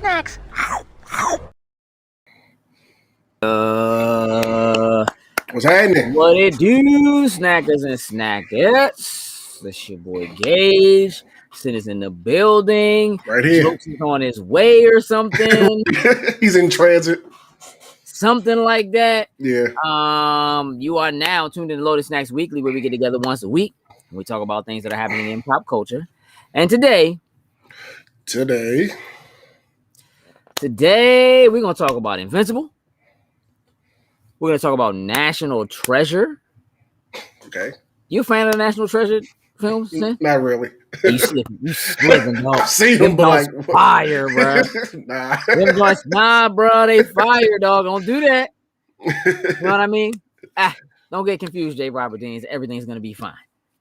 snacks. What's happening? What it do, snackers and snackettes? This your boy Gage. Sin is in the building. Right here. Jokes is on his way or something. He's in transit. Something like that. Yeah. You are now tuned in to Loaded Snacks Weekly, where we get together once a week and we talk about things that are happening in pop culture. And today we're gonna talk about Invincible. We're gonna talk about National Treasure. Okay. You a fan of the National Treasure films? Sin? Not really. You slipping, dog. I've seen them, but like fire, bro. Nah. Them joints, nah, bro, they fire, dog. Don't do that. You know what I mean? Don't get confused, J. Robert Deans. Everything's gonna be fine.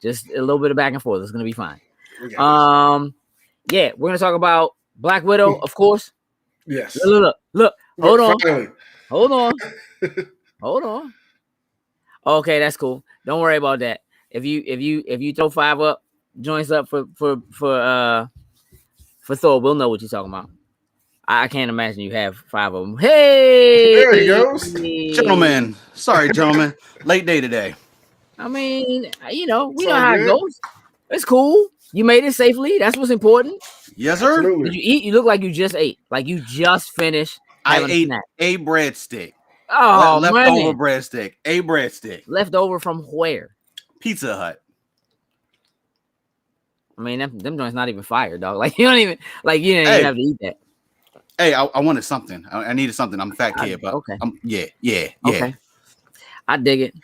Just a little bit of back and forth. It's gonna be fine. Yeah, we're gonna talk about Black Widow, of course. Yes. Look. Hold on. Finally. Hold on. Okay, that's cool. Don't worry about that. If you throw 5 up joints up for Thor, we'll know what you're talking about. I can't imagine you have 5 of them. Hey, there he goes. Gentlemen. Sorry, gentlemen. Late day today. I mean, we know how it goes. It's cool. You made it safely. That's what's important. Yes, sir. Absolutely. Did you eat? You look like you just ate. Like you just finished. I ate a breadstick. Oh, leftover breadstick. A breadstick. Leftover from where? Pizza Hut. I mean, them joints not even fire, dog. Like you didn't even have to eat that. Hey, I wanted something. I needed something. I'm a fat kid, but okay. Yeah. Okay. I dig it.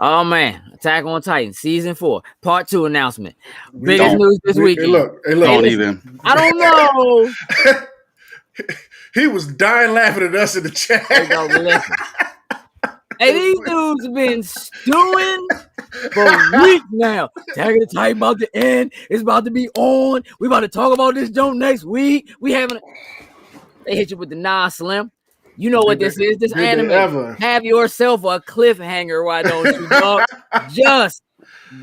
Oh man, Attack on Titan season 4, part 2 announcement. Biggest news this weekend. Hey, look. Don't even. I don't know. He was dying laughing at us in the chat. Hey, these dudes have been stewing for weeks now. Attack on Titan about to end. It's about to be on. We about to talk about this joke next week. They hit you with the Slim. You know what this is. This anime. Have yourself a cliffhanger. Why don't you, dog? Just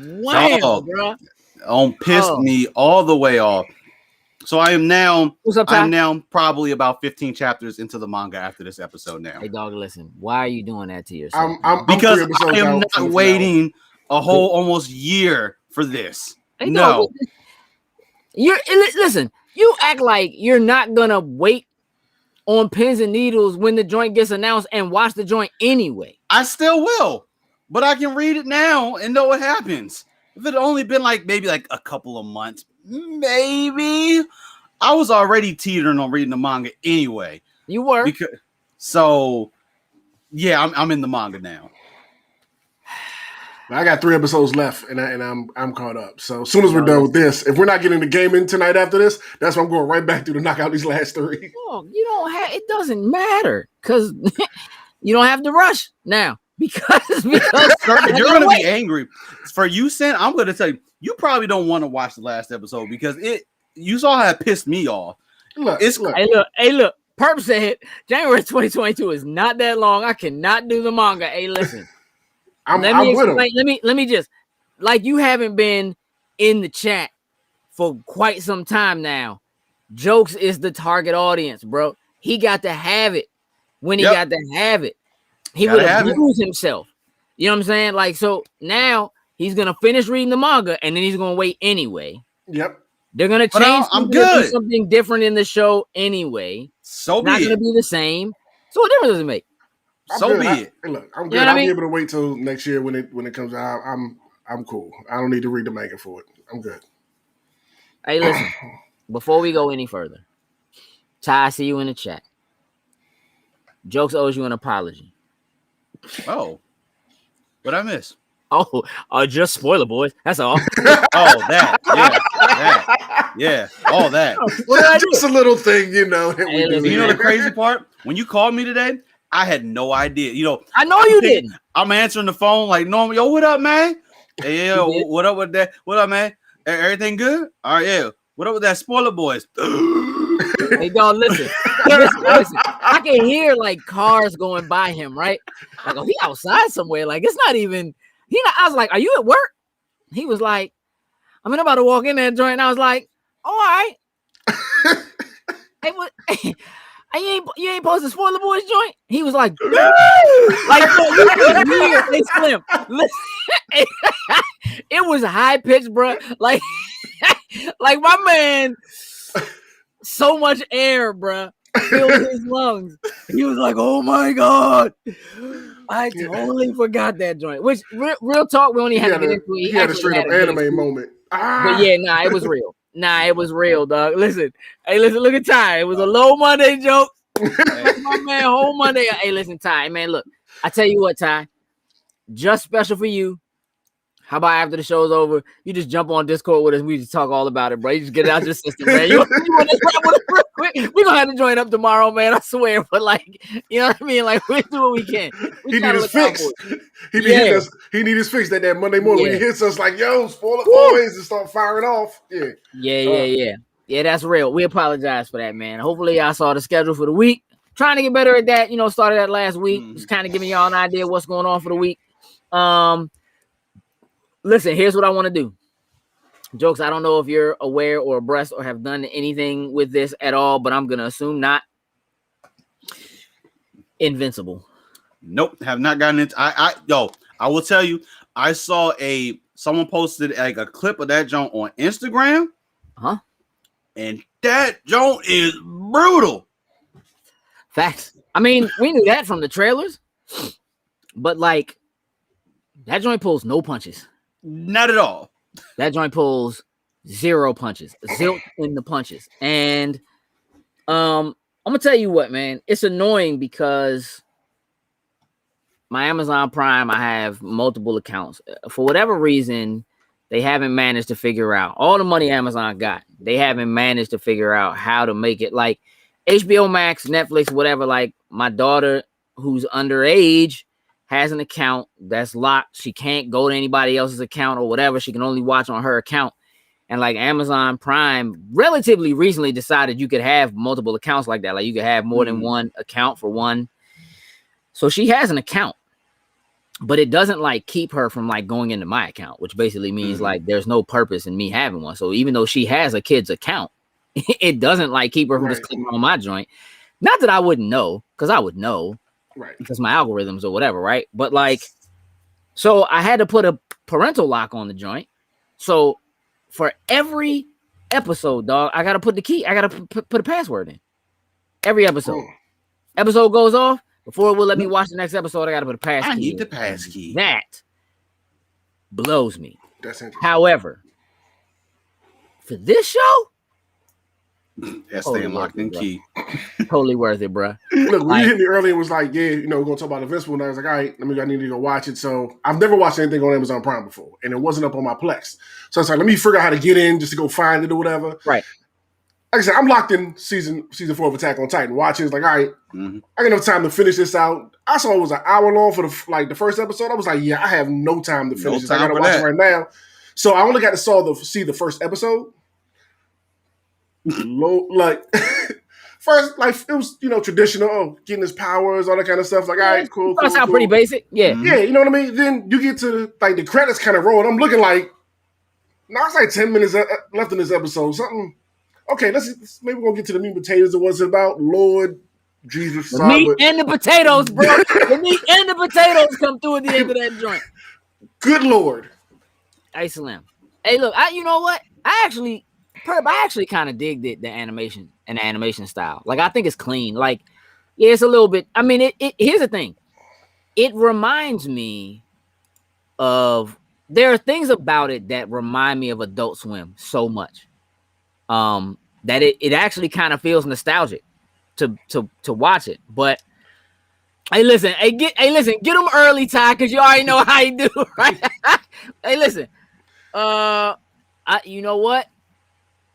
wham, bro. Pissed me all the way off. So I am now. What's up, Ty? I'm now probably about 15 chapters into the manga after this episode now. Hey, dog, listen. Why are you doing that to yourself? Because I am not waiting a whole almost year for this. Hey, no. Listen. You act like you're not gonna wait on pins and needles when the joint gets announced and watch the joint anyway. I still will, but I can read it now and know what happens. If it had only been maybe a couple of months, maybe I was already teetering on reading the manga anyway. You were. I'm in the manga now. I got 3 episodes left, and I'm caught up. So as soon as we're done with this, if we're not getting the game in tonight after this, that's why I'm going right back through to knock out these last 3. Oh, you don't have. It doesn't matter because you don't have to rush now because you're going to be angry for you, Sin. I'm going to tell you, you probably don't want to watch the last episode because you saw how it pissed me off. Look. Hey, look. Perp said January 2022 is not that long. I cannot do the manga. Hey, listen. Let me just, like, you haven't been in the chat for quite some time now. Jokes is the target audience, bro. He got to have it when he got to have it. He would abuse himself. You know what I'm saying? Like, so now he's going to finish reading the manga and then he's going to wait anyway. Yep. They're going to change something different in the show anyway. So it's not going to be the same. So what difference does it make? I'm good. I'm good. I'll be able to wait till next year when it comes out. I'm cool. I don't need to read the manga for it. I'm good. Hey, listen. Before we go any further, Ty, I see you in the chat. Jokes owes you an apology. Oh, what'd I miss? Oh, just spoiler, boys. That's all. That. Yeah. All that. Just a little thing, you know. You know the crazy part? When you called me today, I had no idea. I know you didn't. I'm answering the phone like normal. Yo, what up, man? Hey, what up with that? What up, man? Everything good? All right, yeah. What up with that spoiler boys? Hey, dog, listen. I can hear like cars going by him, right? Like, oh, he outside somewhere. Like, it's not even. I was like, "Are you at work?" He was like, "I'm about to walk in that joint." And I was like, "All right." You ain't supposed to spoil the boy's joint. He was like, no! Like, bro, you could hear they Slim. Listen, it was high pitched, bro. Like my man, so much air, bro, filled his lungs. He was like, "Oh my god, I totally forgot that joint." Which real talk, we only had to get into it. He had a straight up anime moment. But yeah, it was real. It was real, dog. Listen, look at Ty. It was a low Monday joke. My man, whole Monday. Hey, listen, Ty, man, look. I tell you what, Ty, just special for you. How about after the show's over, you just jump on Discord with us? We just talk all about it, bro. You just get it out your system, man. You want to rap with us real quick? We're gonna have to join up tomorrow, man. I swear. But like, you know what I mean? Like, we do what we can. He need his fix. He need his fix that Monday morning when he hits us like, yo, spoil it boys, and start firing off. Yeah, that's real. We apologize for that, man. Hopefully y'all saw the schedule for the week. Trying to get better at that, started that last week. Just kind of giving y'all an idea of what's going on for the week. Listen, here's what I want to do. Jokes, I don't know if you're aware or abreast or have done anything with this at all, but I'm going to assume not. Invincible. Nope, have not gotten it. I will tell you, I saw someone posted like a clip of that joint on Instagram. Huh? And that joint is brutal. Facts. I mean, we knew that from the trailers, but like that joint pulls no punches. Not at all. That joint pulls 0 punches. Zilch in the punches. And I'm gonna tell you what, man. It's annoying because my Amazon Prime, I have multiple accounts. For whatever reason, they haven't managed to figure out all the money Amazon got. They haven't managed to figure out how to make it like HBO Max, Netflix, whatever. Like my daughter, who's underage, has an account that's locked. She can't go to anybody else's account or whatever. She can only watch on her account. And like Amazon Prime relatively recently decided you could have multiple accounts like that. Like you could have more than one account for one. So she has an account, but it doesn't like keep her from like going into my account, which basically means like there's no purpose in me having one. So even though she has a kid's account, it doesn't like keep her from just clicking on my joint. Not that I wouldn't know, because I would know. Right. Because my algorithms or whatever, right? But like, so I had to put a parental lock on the joint. So for every episode, dog, I gotta put the key. I gotta put a password in. Every episode. Episode goes off. Before it will let me watch the next episode, I gotta put a pass key. I need the pass key. That blows me. That's interesting. However, for this show, that's staying locked in key. Totally worth it, bro. Look, when you hit me earlier, it was like, we're gonna talk about Invincible, and I was like, all right, I need to go watch it. So I've never watched anything on Amazon Prime before, and it wasn't up on my Plex. So it's like, let me figure out how to get in just to go find it or whatever. Right. Like I said, I'm locked in season 4 of Attack on Titan. Watching, it's like, all right, I got enough time to finish this out. I saw it was an hour long for the first episode. I was like, I have no time to finish this. I gotta watch it right now. So I only got to see the first episode. First, like it was, traditional, getting his powers, all that kind of stuff. Like, all right, cool. That sounds pretty basic. Yeah. Yeah, you know what I mean? Then you get to like the credits kind of roll, and I'm looking like, it's like 10 minutes left in this episode. Something. Okay, let's maybe we're gonna get to the meat and potatoes of what's about. Lord Jesus. The meat and the potatoes, bro. The meat and the potatoes come through at the end of that joint. Good Lord. Hey, Slim. Hey, look, you know what? I actually kind of digged the animation and the animation style. Like, I think it's clean. Like, yeah, it's a little bit. I mean, here's the thing. It reminds me of, there are things about it that remind me of Adult Swim so much. That it actually kind of feels nostalgic to watch it. But hey, listen, get them early, Ty, because you already know how you do, right? Hey, listen, you know what?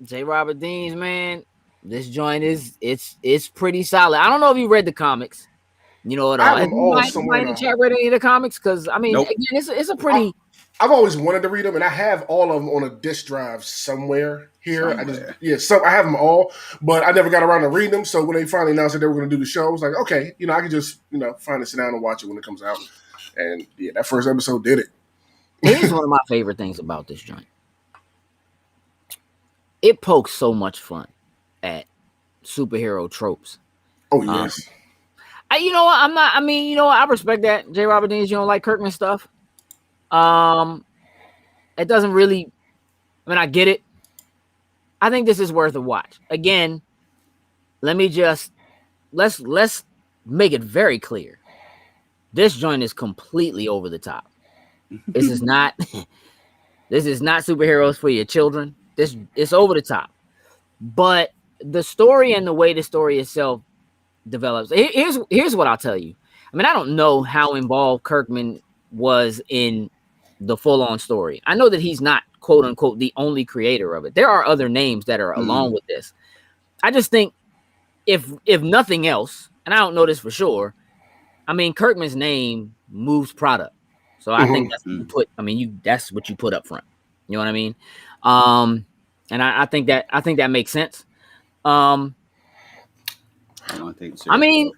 J. Robert Dean's, man, this joint it's pretty solid. I don't know if you read the comics, at all. Have you in the chat read any of the comics? Because I mean, again, it's a pretty. I've always wanted to read them, and I have all of them on a disc drive somewhere here. I have them all, but I never got around to reading them. So when they finally announced that they were going to do the show, I was like, okay, I can just finally sit down and watch it when it comes out. And yeah, that first episode did it. Here's one of my favorite things about this joint. It pokes so much fun at superhero tropes. Oh yes. You know what? I'm not. I mean, you know what? I respect that. J. Robert Deans, you don't like Kirkman stuff. It doesn't really. I mean, I get it. I think this is worth a watch. Again, let me just let's make it very clear. This joint is completely over the top. This is not. This is not superheroes for your children. It's over the top. But the story and the way the story itself develops. Here's what I'll tell you. I mean, I don't know how involved Kirkman was in the full-on story. I know that he's not, quote unquote, the only creator of it. There are other names that are along with this. I just think if nothing else, and I don't know this for sure, I mean, Kirkman's name moves product. So I think that's what you put. I mean, that's what you put up front. You know what I mean? And I think that makes sense. I mean,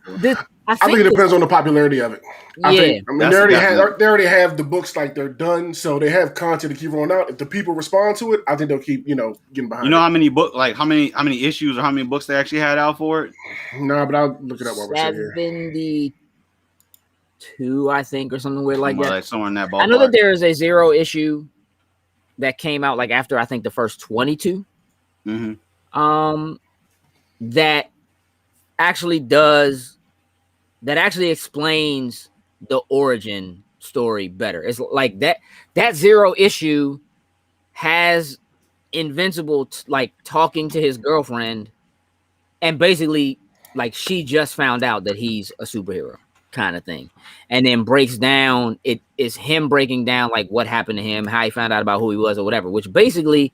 I think it depends on the popularity of it. They already have the books, like, they're done, so they have content to keep rolling out. If the people respond to it, I think they'll keep, getting behind. You know how many how many issues or how many books they actually had out for it? No, but I'll look it up while we're sitting here. 72, I think, or something weird like that. Like somewhere in that ballpark. I know that there is a 0 issue that came out like after I think the first 22. That actually explains the origin story better. It's like that 0 issue has Invincible talking to his girlfriend, and basically like she just found out that he's a superhero kind of thing, and then breaks down. It is him breaking down like what happened to him, how he found out about who he was or whatever, which basically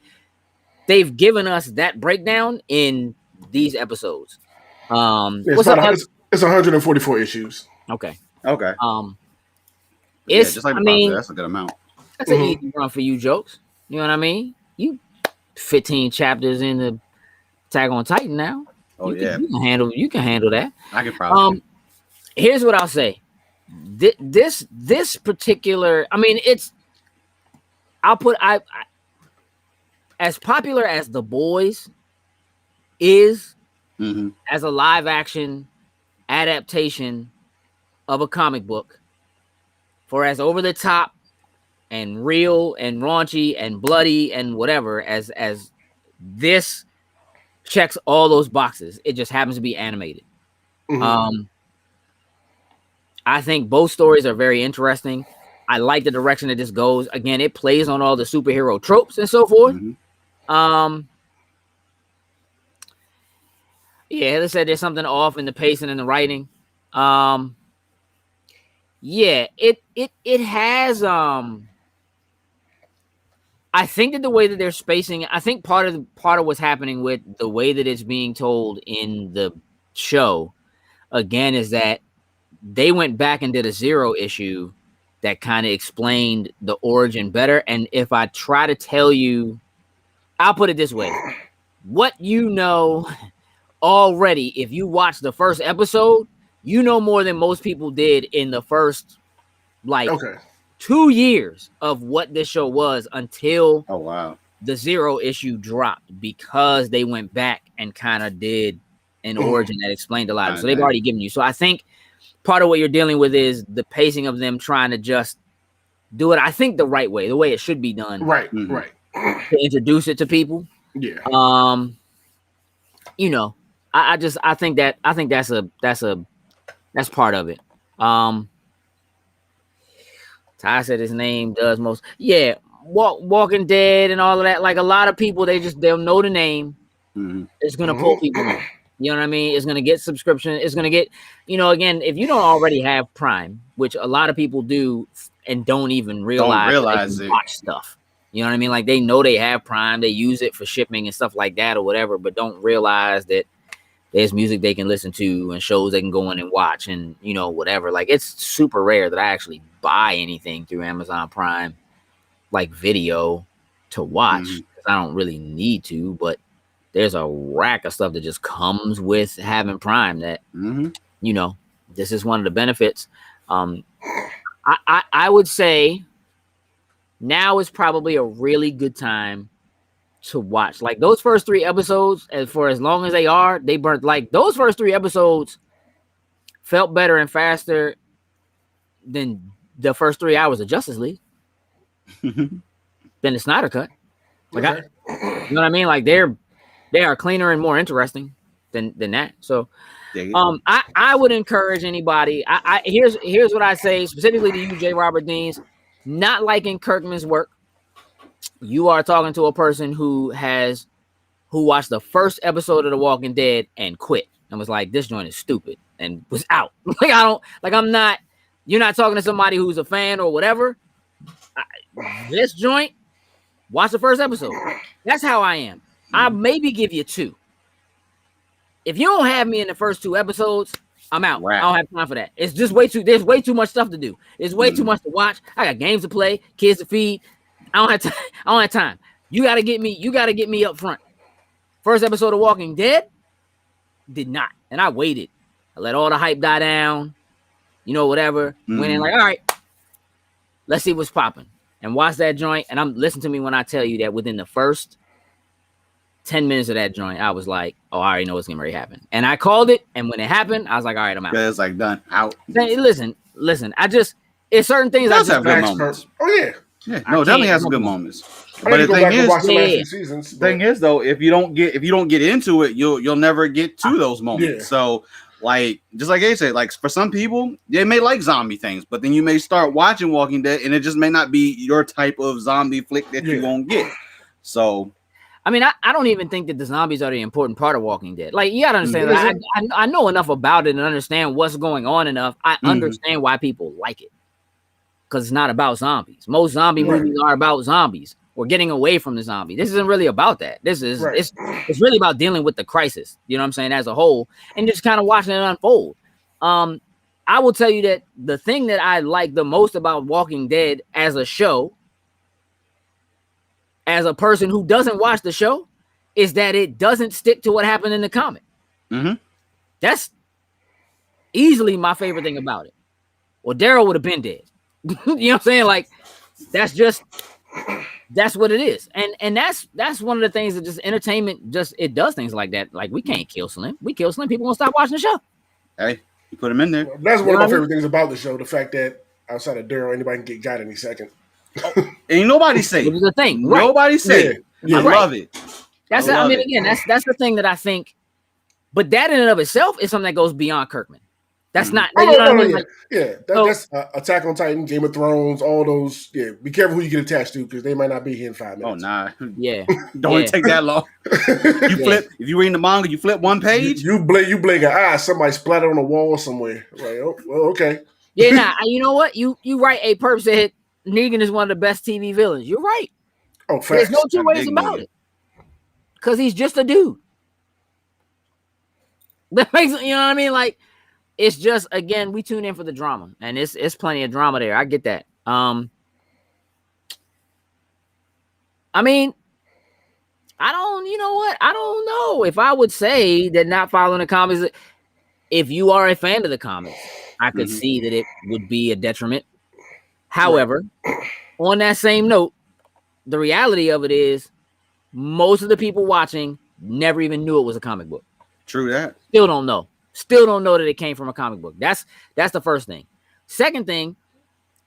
they've given us that breakdown in these episodes. It's 144 issues. Okay. It's just like that's a good amount. That's an easy run for you, Jokes. You know what I mean? You 15 chapters in the Attack on Titan now. You can handle that. I can probably. Here's what I'll say. This particular, I mean, I as popular as The Boys is as a live action adaptation of a comic book, for as over the top and real and raunchy and bloody and whatever as this checks all those boxes, it just happens to be animated. I think both stories are very interesting. I like the direction that this goes. Again, it plays on all the superhero tropes and so forth. Yeah, they said there's something off in the pacing and the writing. It has I think that the way that they're spacing, I think part of what's happening with the way that it's being told in the show, again, is that they went back and did a 0 issue that kind of explained the origin better. And if I try to tell you, I'll put it this way: what you know already, if you watch the first episode, you know more than most people did in the first 2 years of what this show was until the 0 issue dropped, because they went back and kind of did an origin that explained a lot. So they've already given you. So I think part of what you're dealing with is the pacing of them trying to just do it, I think, the right way, the way it should be done. Right. To introduce it to people. Yeah. I think that's part of it. Ty said his name does most. Yeah, Walking Dead and all of that. Like, a lot of people, they'll know the name. It's gonna pull people in. You know what I mean? It's gonna get subscription. It's gonna get, again, if you don't already have Prime, which a lot of people do and don't even realize it. Watch stuff. You know what I mean? Like, they know they have Prime, they use it for shipping and stuff like that or whatever, but don't realize that there's music they can listen to and shows they can go in and watch and, whatever. Like, it's super rare that I actually buy anything through Amazon Prime, like video, to watch. I don't really need to, but there's a rack of stuff that just comes with having Prime that, this is one of the benefits. I would say now is probably a really good time to watch. Like those first 3 episodes, and for as long as they are, they burnt. Like those first 3 episodes felt better and faster than the first 3 hours of Justice League, than the Snyder Cut. Like, okay. You know what I mean? Like they are cleaner and more interesting than that. So, I would encourage anybody. Here's what I say specifically to you, J. Robert Deans. Not liking Kirkman's work, you are talking to a person who watched the first episode of The Walking Dead and quit and was like, "This joint is stupid," and was out. You're not talking to somebody who's a fan or whatever. This joint, watch the first episode. That's how I am. I maybe give you 2. If you don't have me in the first 2 episodes, I'm out. Right. I don't have time for that. It's just there's way too much stuff to do. It's way too much to watch. I got games to play, kids to feed. I don't have time. You gotta get me up front. First episode of Walking Dead did not. And I waited. I let all the hype die down. Whatever. Went in like, all right, let's see what's popping. And watch that joint. And listen to me when I tell you that within the first 10 minutes of that joint, I was like, oh, I already know what's going to happen. And I called it. And when it happened, I was like, all right, I'm out. Yeah, it's like done. Out. Listen. It's certain things I just have good moments. Oh, yeah. Yeah, no, definitely has some good moments. But the thing is, though, if you don't get into it, you'll never get to those moments. Yeah. So, like, just like I said, like for some people, they may like zombie things, but then you may start watching Walking Dead, and it just may not be your type of zombie flick that you won't get. So, I mean, I don't even think that the zombies are the important part of Walking Dead. Like, you gotta understand, I know enough about it and understand what's going on enough. I understand why people like it. Because it's not about zombies. Most zombie movies are about zombies or getting away from the zombie. This isn't really about that. This is it's really about dealing with the crisis, you know what I'm saying, as a whole, and just kind of watching it unfold. I will tell you that the thing that I like the most about Walking Dead as a show, as a person who doesn't watch the show, is that it doesn't stick to what happened in the comic. That's easily my favorite thing about it. Well, Daryl would have been dead. You know what I'm saying? Like, that's what it is. And that's one of the things that just entertainment it does things like that. Like, we can't kill Slim. We kill Slim, people won't stop watching the show. Hey, you put him in there. That's one of my favorite things about the show, the fact that outside of Daryl, anybody can get got any second. Ain't nobody say it was the thing. Right. Nobody say it. I love it. That's the thing that I think, but that in and of itself is something that goes beyond Kirkman. That's not. That's Attack on Titan, Game of Thrones, all those. Yeah, be careful who you get attached to because they might not be here in 5 minutes. Oh nah. Yeah. Don't take that long. You flip. If you read the manga, you flip one page. You blink an eye. Somebody splattered on the wall somewhere. Like, oh, well, okay. Yeah, nah. You know what? You right. A Perp said Negan is one of the best TV villains. You're right. Oh, facts. There's no two ways about it. Because he's just a dude. That makes you know what I mean, like. It's just, again, we tune in for the drama, and it's plenty of drama there. I get that. I mean, I don't know if I would say that not following the comics. If you are a fan of the comics, I could see that it would be a detriment. However, on that same note, the reality of it is most of the people watching never even knew it was a comic book. True that. Still don't know that it came from a comic book. That's the first thing. Second thing,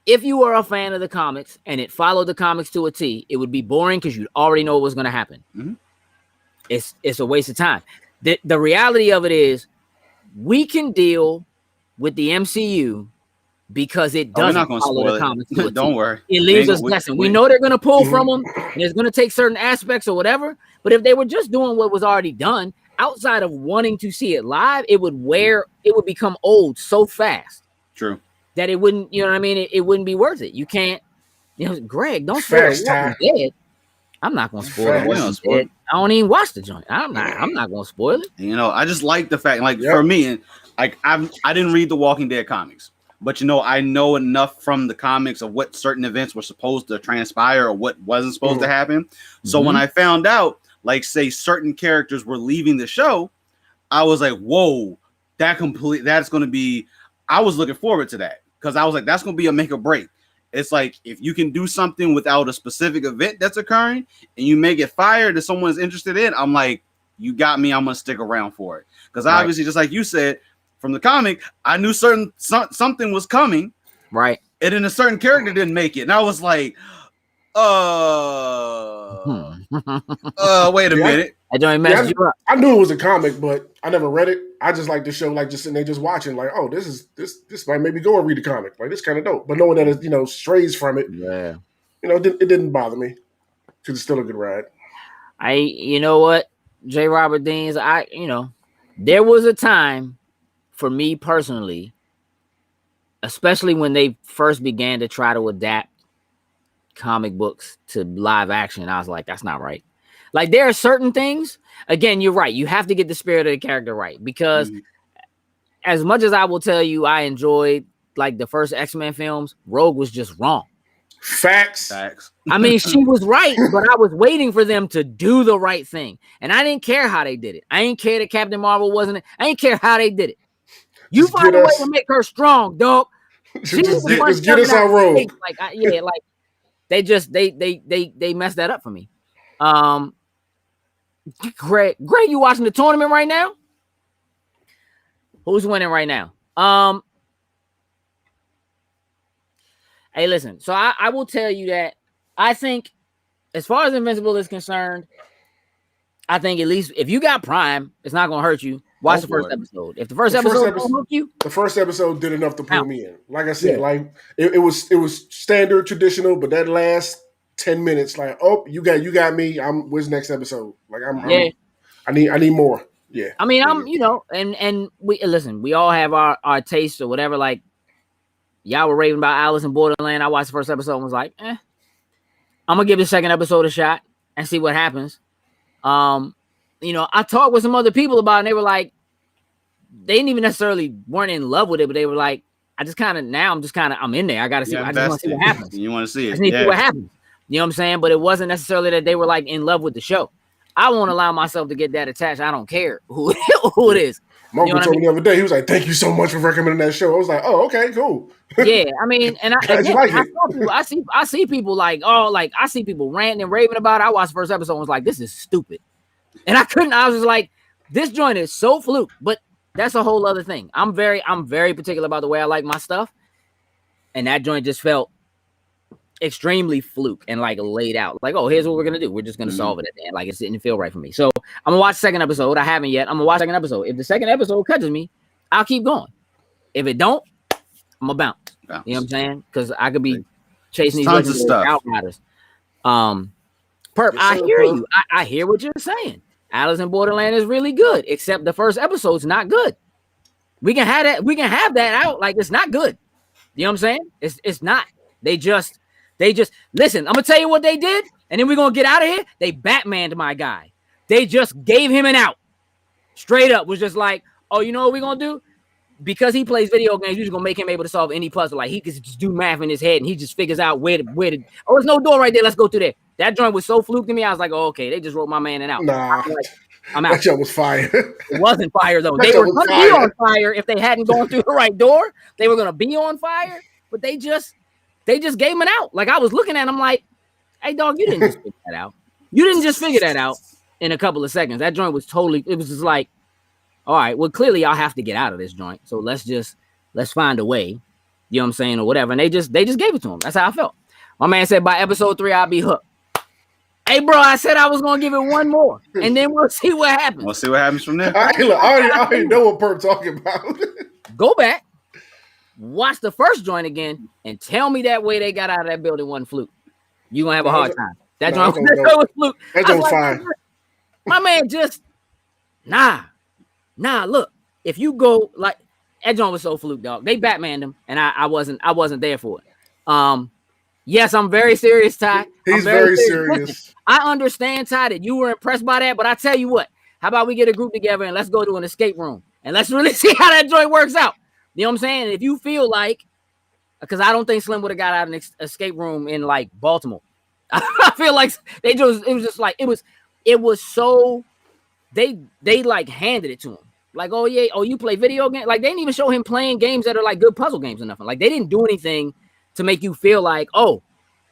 if you are a fan of the comics and it followed the comics to a T, it would be boring because you'd already know what was going to happen. It's a waste of time. The reality of it is we can deal with the MCU because it doesn't follow the comics to a T. Don't worry. It leaves us guessing. We know they're going to pull from them and it's going to take certain aspects or whatever. But if they were just doing what was already done, outside of wanting to see it live, it would become old so fast. True. That it wouldn't, you know what I mean? It wouldn't be worth it. You can't, Greg, don't spoil Walking Dead. I'm not going to spoil it. I don't even watch the joint. I'm not going to spoil it. I just like the fact, for me, and like I didn't read the Walking Dead comics, but I know enough from the comics of what certain events were supposed to transpire or what wasn't supposed to happen. So when I found out, like, say certain characters were leaving the show, I was like, whoa, that's going to be, I was looking forward to that because I was like, that's going to be a make or break. It's like if you can do something without a specific event that's occurring and you make it fire that someone's interested in, I'm like, you got me. I'm gonna stick around for it because obviously, just like you said, from the comic, I knew something was coming, right? And then a certain character didn't make it, and I was like, wait a minute. I don't mess you up. I knew it was a comic, but I never read it. I just like the show, like just sitting there just watching, like, oh, this might maybe go and read the comic. Like, this kind of dope. But knowing that it, strays from it, it didn't bother me because it's still a good ride. You know what, J. Robert Deans, there was a time for me personally, especially when they first began to try to adapt comic books to live action, I was like, that's not right. Like, there are certain things, again, you're right. You have to get the spirit of the character right, because as much as I will tell you, I enjoyed like the first X-Men films, Rogue was just wrong. Facts. I mean, she was right, but I was waiting for them to do the right thing. And I didn't care how they did it. I didn't care that Captain Marvel wasn't it. I didn't care how they did it. You just find a way to make her strong, dog. Just get us on Rogue. They messed that up for me. Greg, you watching the tournament right now? Who's winning right now? Hey, listen. So I will tell you that I think, as far as Invincible is concerned, I think at least if you got Prime, it's not gonna hurt you. Watch the first episode. If the first episode don't hook you, the first episode did enough to pull me in. Like I said, like it was standard, traditional, but that last 10 minutes, like, oh, you got me. Where's the next episode? Like I need more. Yeah. I mean, and we listen, we all have our tastes or whatever. Like, y'all were raving about Alice in Borderland. I watched the first episode and was like, I'm gonna give the second episode a shot and see what happens. I talked with some other people about it, and they were like, they didn't even necessarily weren't in love with it, but they were like, I'm in there. I gotta see. I just want to see what happens. You want to see it? I just need to see what happens. You know what I'm saying? But it wasn't necessarily that they were like in love with the show. I won't allow myself to get that attached. I don't care who it is. Marco told me the other day, he was like, "Thank you so much for recommending that show." I was like, "Oh, okay, cool." Yeah, I mean, and I see people like, I see people ranting and raving about it. I watched the first episode and was like, "This is stupid," and I was just like, "This joint is so fluke." But that's a whole other thing. I'm very particular about the way I like my stuff, and that joint just felt extremely fluke and like laid out. Like, oh, here's what we're gonna do. We're just gonna solve it at the end. Like, it didn't feel right for me. So I'm gonna watch the second episode. I haven't yet. I'm gonna watch the second episode. If the second episode catches me, I'll keep going. If it don't, I'm gonna bounce. You know what I'm saying? Because I could be chasing these tons of stuff. Outriders. Perp, I hear you. I hear what you're saying. Alice in Borderland is really good, except the first episode's not good. We can have that. We can have that out. Like, it's not good. You know what I'm saying? It's not. They just listen. I'm gonna tell you what they did, and then we're gonna get out of here. They Batmaned my guy. They just gave him an out. Straight up was just like, oh, you know what we're gonna do? Because he plays video games, you're just gonna make him able to solve any puzzle. Like, he could just do math in his head, and he just figures out where to. Oh, there's no door right there. Let's go through there. That joint was so fluke to me. I was like, oh, okay, they just wrote my man an out. Nah, I'm out. That joint was fire. It wasn't fire though. They were gonna be on fire if they hadn't gone through the right door. They were gonna be on fire, but they just gave him an out. Like, I was looking at him like, hey, dog, you didn't just figure that out. You didn't just figure that out in a couple of seconds. That joint was it was just like, all right, well, clearly I'll have to get out of this joint. So let's find a way. You know what I'm saying? Or whatever. And they just gave it to him. That's how I felt. My man said by episode 3, I'll be hooked. Hey, bro, I said I was going to give it one more. And then we'll see what happens. We'll see what happens from there. I already know what Perp talking about. Go back. Watch the first joint again and tell me that way they got out of that building wasn't fluke. You're going to have a hard time. That joint was fluke. That joint was fine. My man just, nah, look, if you go, like, that joint was so fluke, dog. They Batmaned him, and I wasn't there for it. Yes, I'm very serious, Ty. He's very serious. Listen, I understand, Ty, that you were impressed by that, but I tell you what, how about we get a group together and let's go to an escape room and let's really see how that joint works out. You know what I'm saying? If you feel like, because I don't think Slim would have got out of an escape room in like Baltimore. I feel like it was so, they like handed it to him. Like, oh yeah, oh, you play video games? Like, they didn't even show him playing games that are like good puzzle games or nothing. Like, they didn't do anything to make you feel like, oh,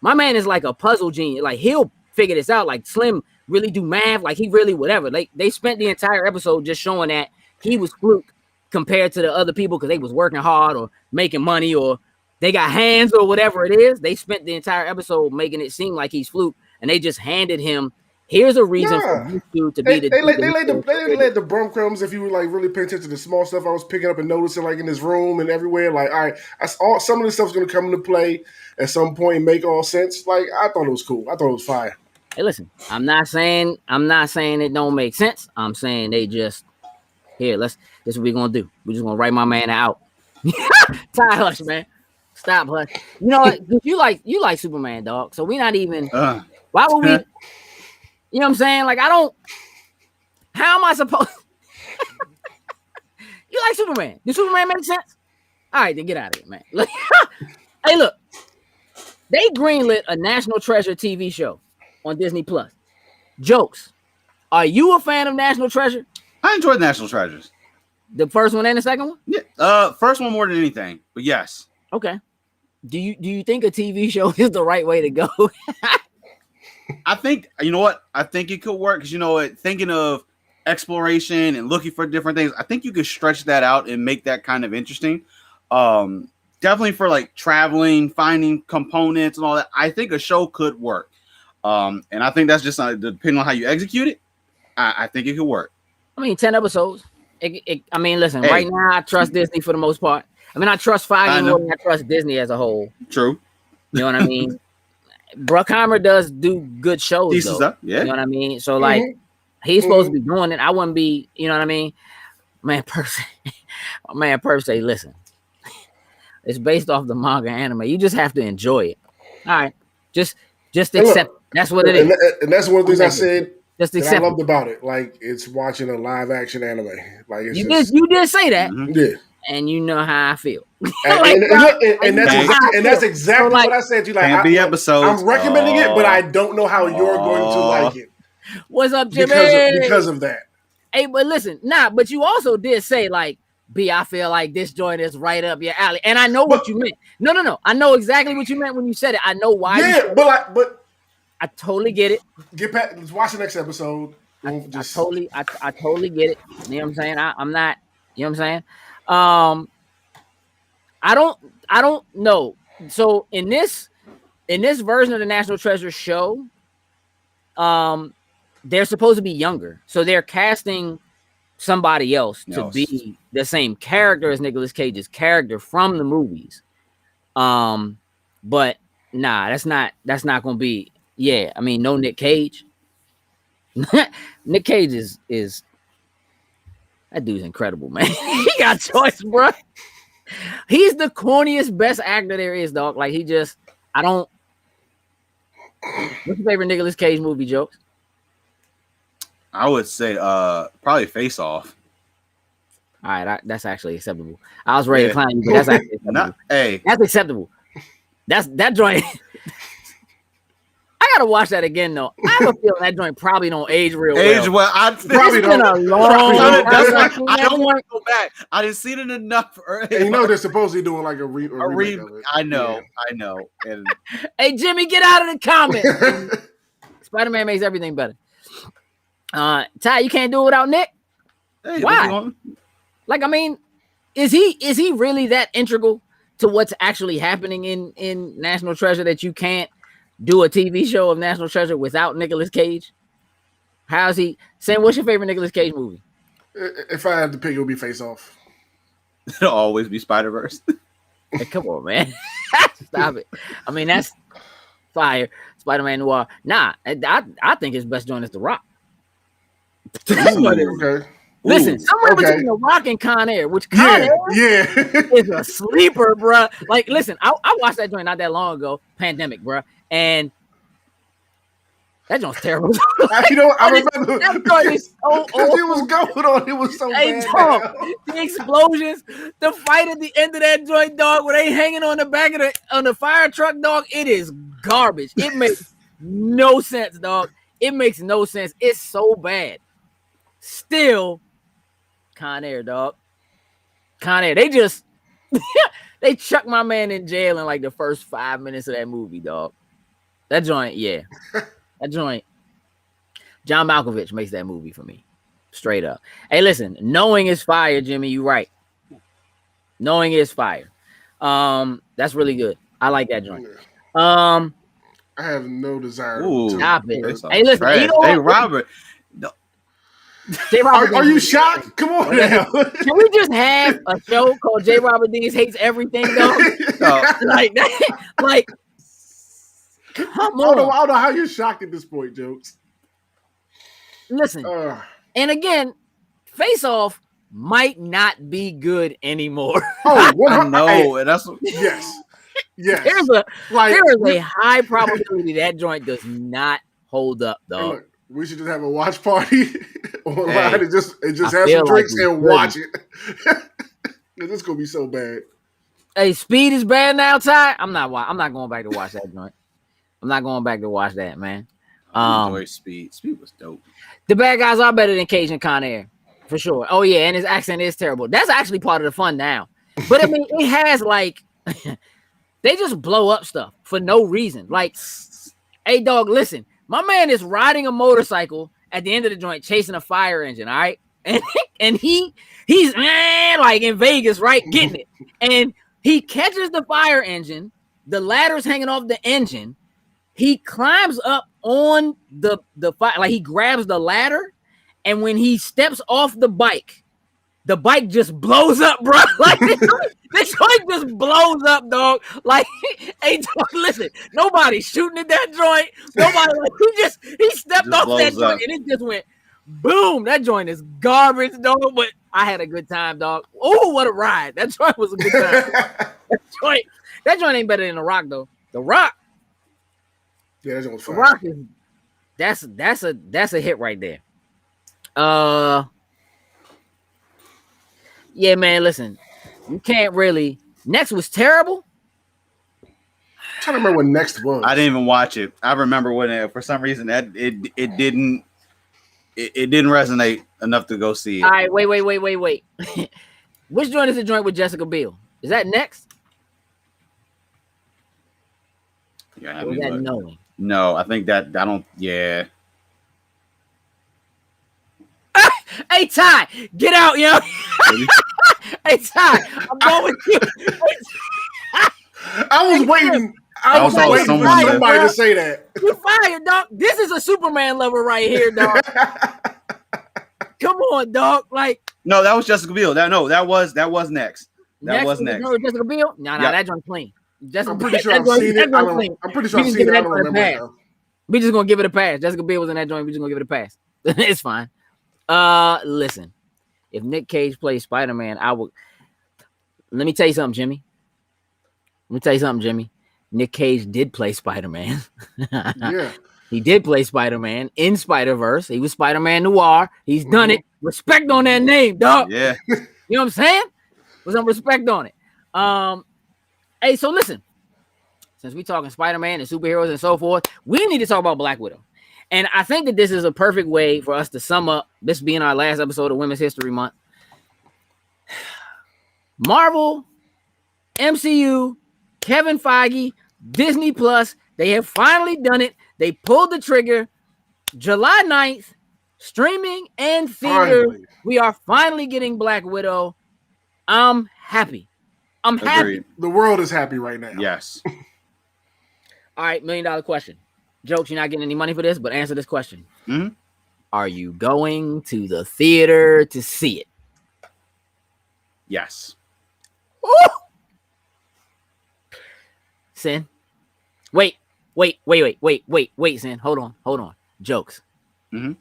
my man is like a puzzle genius. Like he'll figure this out. Like Slim really do math. Like he really whatever. Like they spent the entire episode just showing that he was fluke compared to the other people because they was working hard or making money or they got hands or whatever it is. They spent the entire episode making it seem like he's fluke, and they just handed him. Here's a reason for you two to be they laid the breadcrumbs. If you were like really paying attention to the small stuff I was picking up and noticing, like in this room and everywhere. Like, all right, some of this stuff's going to come into play at some point and make all sense. Like, I thought it was cool. I thought it was fire. Hey, listen, I'm not saying it don't make sense. I'm saying they just here. This is what we're gonna do. We're just gonna write my man out. Ty, hush, man. Stop, hush. You know what? You like Superman, dog. So we not even. Why would we? You know what I'm saying? Like, I don't. How am I supposed? You like Superman? Does Superman make sense? All right, then get out of here, man. Hey, look. They greenlit a National Treasure TV show on Disney Plus. Jokes. Are you a fan of National Treasure? I enjoyed National Treasures. The first one and the second one? Yeah. First one more than anything, but yes. Okay. Do you think a TV show is the right way to go? I think, you know what? I think it could work because, you know what? Thinking of exploration and looking for different things, I think you could stretch that out and make that kind of interesting. Definitely for like traveling, finding components and all that. I think a show could work. And I think that's just depending on how you execute it. I think it could work. I mean, 10 episodes. I mean, listen, right now I trust Disney for the most part. I mean, I trust Feige more than I trust Disney as a whole. True. You know what I mean? Bruckheimer does do good shows, decent though. Stuff. Yeah. You know what I mean? So, like, he's supposed to be doing it. I wouldn't be, you know what I mean? Man, per se, listen. It's based off the manga anime. You just have to enjoy it. All right. Just accept it. That's what it is. And that's one of the things I said just that I loved about it. Like, it's watching a live action anime. Like, it's you did say that. Mm-hmm. Yeah. And you know how I feel. That's exactly what I said to you. Like, I'm recommending it, but I don't know how you're going to like it. What's up, Jimmy? Because of that. Hey, but listen, but you also did say, like, B, I feel like this joint is right up your alley. And I know what you meant. No. I know exactly what you meant when you said it. I know why. Yeah, but I totally get it. Let's watch the next episode. I totally get it. You know what I'm saying? I'm not, you know what I'm saying? I don't know. So in this version of the National Treasure show, they're supposed to be younger. So they're casting somebody else to be the same character as Nicolas Cage's character from the movies. But nah, that's not gonna be. Yeah, I mean, no Nick Cage. Nick Cage is that dude's incredible, man. He got choice, bro. He's the corniest, best actor there is, dog. Like, What's your favorite Nicolas Cage movie, Jokes? I would say probably Face Off. All right, that's actually acceptable. I was ready to clown you, but that's actually acceptable. That's acceptable. That joint. I gotta watch that again, though. I have a feeling that joint probably don't age real well. I probably don't. I don't want to go back. I didn't see it enough. And you know they're supposedly doing like a remake of it. I know. And hey, Jimmy, get out of the comments. Spider-Man makes everything better. Ty, you can't do it without Nick. Hey, why? Like, I mean, is he really that integral to what's actually happening in National Treasure that you can't do a TV show of National Treasure without Nicolas Cage? How's he saying? What's your favorite Nicolas Cage movie? If I had to pick, it would be Face Off. It'll always be Spider-Verse. Hey, come on, man. Stop it. I mean, that's fire. Spider-Man Noir. Nah, I think his best joint is The Rock. Okay. Listen, somewhere between The Rock and Con Air, which Con Air is a sleeper, bro. Like, listen, I watched that joint not that long ago, Pandemic, bro, and that joint's terrible. I remember that joint is so old. It was going on. It was so bad. The explosions, the fight at the end of that joint, dog, where they hanging on the back of the fire truck, dog. It is garbage. It makes no sense, dog. It makes no sense. It's so bad. Still, Con Air, dog. Con Air. They chucked my man in jail in like the first 5 minutes of that movie, dog. That joint, yeah. That joint. John Malkovich makes that movie for me. Straight up. Hey, listen, Knowing is fire, Jimmy. You right. Knowing is fire. That's really good. I like that joint. I have no desire to stop it. Hey, listen, you know hey, Robert. No. J. Robert are you shocked? Come on now. Can we just have a show called J. Robert Deans Hates Everything, though? Like that. Like, come on. I don't know how you're shocked at this point, Jokes. Listen, and again, Face Off might not be good anymore. Oh, I know. And that's yes. There is a high probability that joint does not hold up, though. Look, we should just have a watch party online and just have some drinks and watch it. This is gonna be so bad. Hey, Speed is bad now, Ty. I'm not going back to watch that joint. I'm not going back to watch that, man. Enjoy Speed. Speed was dope. The bad guys are better than Cajun Con Air, for sure. Oh yeah, and his accent is terrible. That's actually part of the fun now. But I mean, it has like they just blow up stuff for no reason. Like, hey dog, listen, my man is riding a motorcycle at the end of the joint, chasing a fire engine. All right, and he's like in Vegas, right, getting it, and he catches the fire engine. The ladder's hanging off the engine. He climbs up on the fire, like he grabs the ladder, and when he steps off the bike just blows up, bro. Like this joint just blows up, dog. Like, hey, dog, listen, nobody's shooting at that joint. Nobody, like, he stepped off that joint and it just went boom. That joint is garbage, dog. But I had a good time, dog. Oh, what a ride! That joint was a good time. that joint ain't better than The Rock, though. The Rock. Yeah, that was fun. The Rock is that's a hit right there. Yeah, man, listen. You can't really. Next was terrible. I'm trying to remember what Next was. I didn't even watch it. I remember when for some reason that it didn't resonate enough to go see it. All right, wait. Which joint is the joint with Jessica Biel? Is that Next? Yeah, or is that Knowing? No, I think that I don't. Yeah. Hey Ty, get out, yo. Hey Ty, I'm going with you. I was waiting. I was waiting for somebody to say that. You fired, dog. This is a Superman lover right here, dog. Come on, dog. Like, no, that was Jessica Biel. That was Next. That was Next. No, Jessica Biel. No, that joint's clean. I'm pretty sure I've seen it. I'm pretty sure I've seen it. I don't remember. We just gonna give it a pass. Jessica Biel was in that joint. We just gonna give it a pass. It's fine. Listen, if Nick Cage plays Spider-Man, I would. Let me tell you something, Jimmy. Nick Cage did play Spider-Man. Yeah, he did play Spider-Man in Spider-Verse. He was Spider-Man Noir. He's done it. Respect on that name, dog. Yeah, you know what I'm saying? With some respect on it. Hey, so listen, since we talking Spider-Man and superheroes and so forth, we need to talk about Black Widow. And I think that this is a perfect way for us to sum up this being our last episode of Women's History Month. Marvel, MCU, Kevin Feige, Disney Plus, they have finally done it. They pulled the trigger. July 9th, streaming and theater. Finally. We are finally getting Black Widow. I'm happy. Happy. The world is happy right now. Yes. All right, $1 million question. Jokes, you're not getting any money for this, but answer this question. Mm-hmm. Are you going to the theater to see it? Yes. Woo! Sin. Wait, Sin. Hold on. Jokes. Mm-hmm.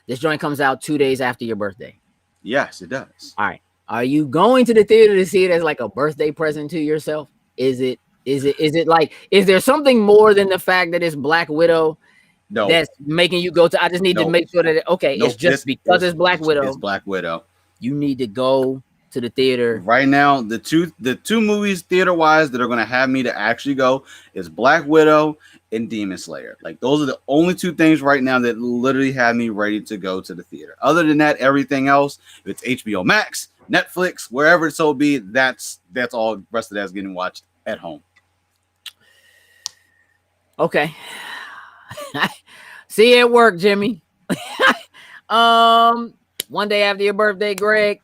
This joint comes out 2 days after your birthday. Yes, it does. All right. Are you going to the theater to see it as like a birthday present to yourself? Is it like, is there something more than the fact that it's Black Widow that's making you go to? I just need to make sure that it's just because it's Black Widow. It's Black Widow. You need to go to the theater right now. The two movies theater wise that are going to have me to actually go is Black Widow and Demon Slayer. Like, those are the only two things right now that literally have me ready to go to the theater. Other than that, everything else, if it's HBO Max, Netflix, wherever it so be. That's all. The rest of that's getting watched at home. Okay. See you at work, Jimmy. 1 day after your birthday, Greg.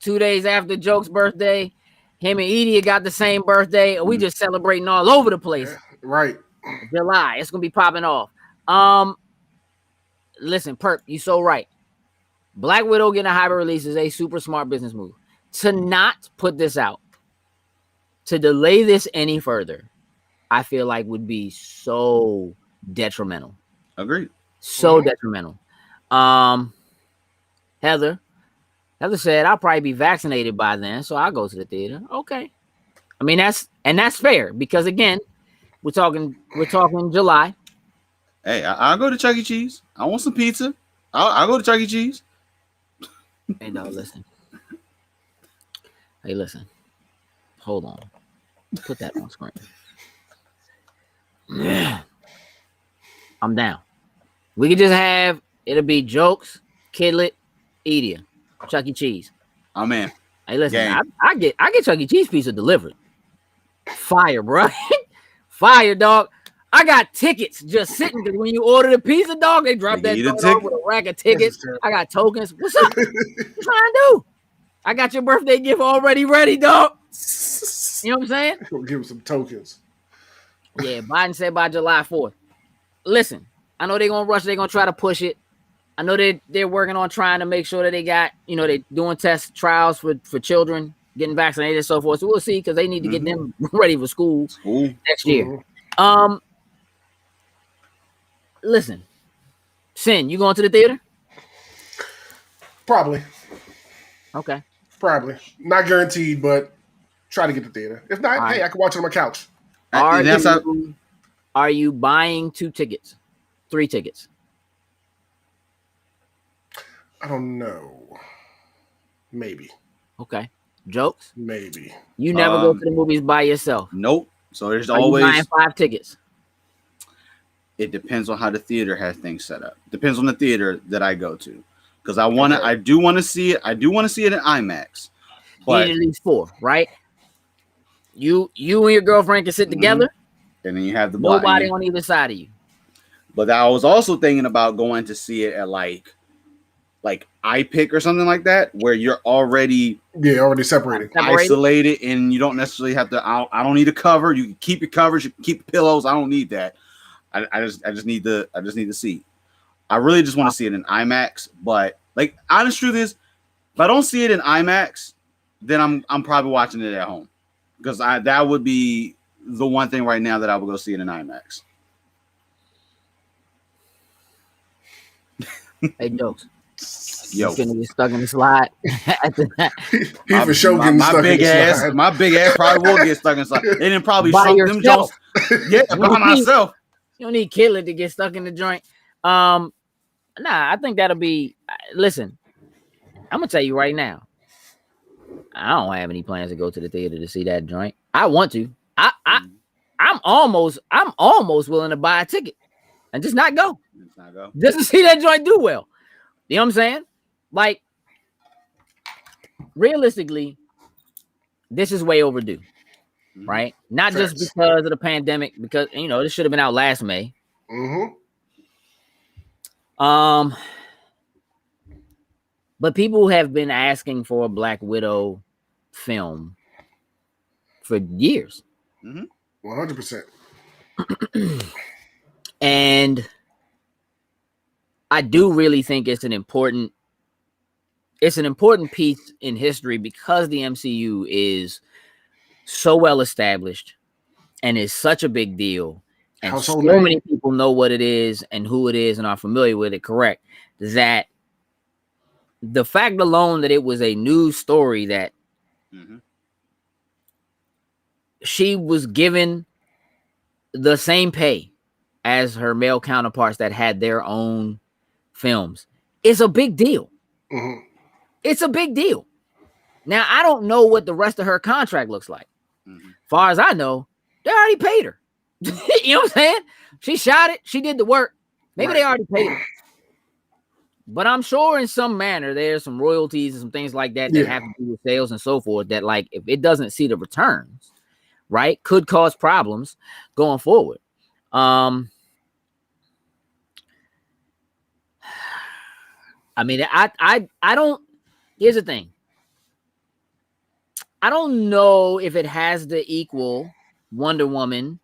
2 days after Joke's birthday. Him and Edie got the same birthday. We just celebrating all over the place. Yeah, right. July. It's gonna be popping off. Listen, Perp, you so right. Black Widow getting a hybrid release is a super smart business move. To not put this out, to delay this any further, I feel like would be so detrimental. Agreed. So detrimental. Heather said I'll probably be vaccinated by then, so I'll go to the theater. Okay. I mean that's fair because again, we're talking July. Hey, I'll go to Chuck E. Cheese. I want some pizza. I'll go to Chuck E. Cheese. Hey, no, listen. Hey, listen. Hold on. Put that on screen. Yeah. I'm down. We could just have, it'll be Jokes, Kidlet, Edia, Chuck E. Cheese. I'm in. Hey, listen, I get Chuck E. Cheese pizza delivered. Fire, bro. Fire, dog. I got tickets just sitting because when you order the pizza, dog, they drop that dog with a rack of tickets. I got tokens. What's up? What you trying to do? I got your birthday gift already ready, dog. You know what I'm saying? We'll give him some tokens. Yeah, Biden said by July 4th. Listen, I know they're going to rush. They're going to try to push it. I know they're working on trying to make sure that they got, they're doing test trials for children, getting vaccinated and so forth. So we'll see because they need to get them ready for school next year. Listen, Sin, you going to the theater? Probably. Okay. Probably. Not guaranteed, but try to get to the theater. If not, hey, I can watch it on my couch. Are you buying 2 tickets? 3 tickets? I don't know. Maybe. Okay. Jokes? Maybe. You never go to the movies by yourself? Nope. So there's Are always you buying 5 tickets. It depends on how the theater has things set up. Depends on the theater that I go to. Because I do want to see it. I do want to see it in IMAX. But at least 4, right? You and your girlfriend can sit together. And then you have nobody on either side of you. But I was also thinking about going to see it at like iPick or something like that, where you're already separated, isolated, and you don't necessarily have to. I don't need a cover. You can keep your covers, you can keep pillows. I don't need that. I just need the seat. I really just want to see it in IMAX. But like, honest truth is, if I don't see it in IMAX, then I'm probably watching it at home because that would be the one thing right now that I would go see it in IMAX. Hey, Jokes. Yo, he's gonna get stuck in the slide. He for sure getting stuck in the slide. My big ass probably will get stuck in the slide. They didn't probably shrunk them jokes. Yeah, by myself. You don't need Kidlet to get stuck in the joint. Nah, I think that'll be. Listen, I'm gonna tell you right now. I don't have any plans to go to the theater to see that joint. I want to. I'm almost willing to buy a ticket and just not go. Just to see that joint do well. You know what I'm saying? Like, realistically, this is way overdue, right? Not just because of the pandemic, because this should have been out last May. But people have been asking for a Black Widow film for years. 100%. And I do really think it's an important piece in history because the MCU is so well established and is such a big deal. And so many people know what it is and who it is and are familiar with it, correct? That the fact alone that it was a news story that she was given the same pay as her male counterparts that had their own films is a big deal. It's a big deal. Now, I don't know what the rest of her contract looks like. Far as I know, they already paid her. You know what I'm saying? She shot it. She did the work. Maybe they already paid her. But I'm sure in some manner there's some royalties and some things like that have to do with sales and so forth that, like, if it doesn't see the returns, right, could cause problems going forward. I mean, I don't. Here's the thing. I don't know if it has to equal Wonder Woman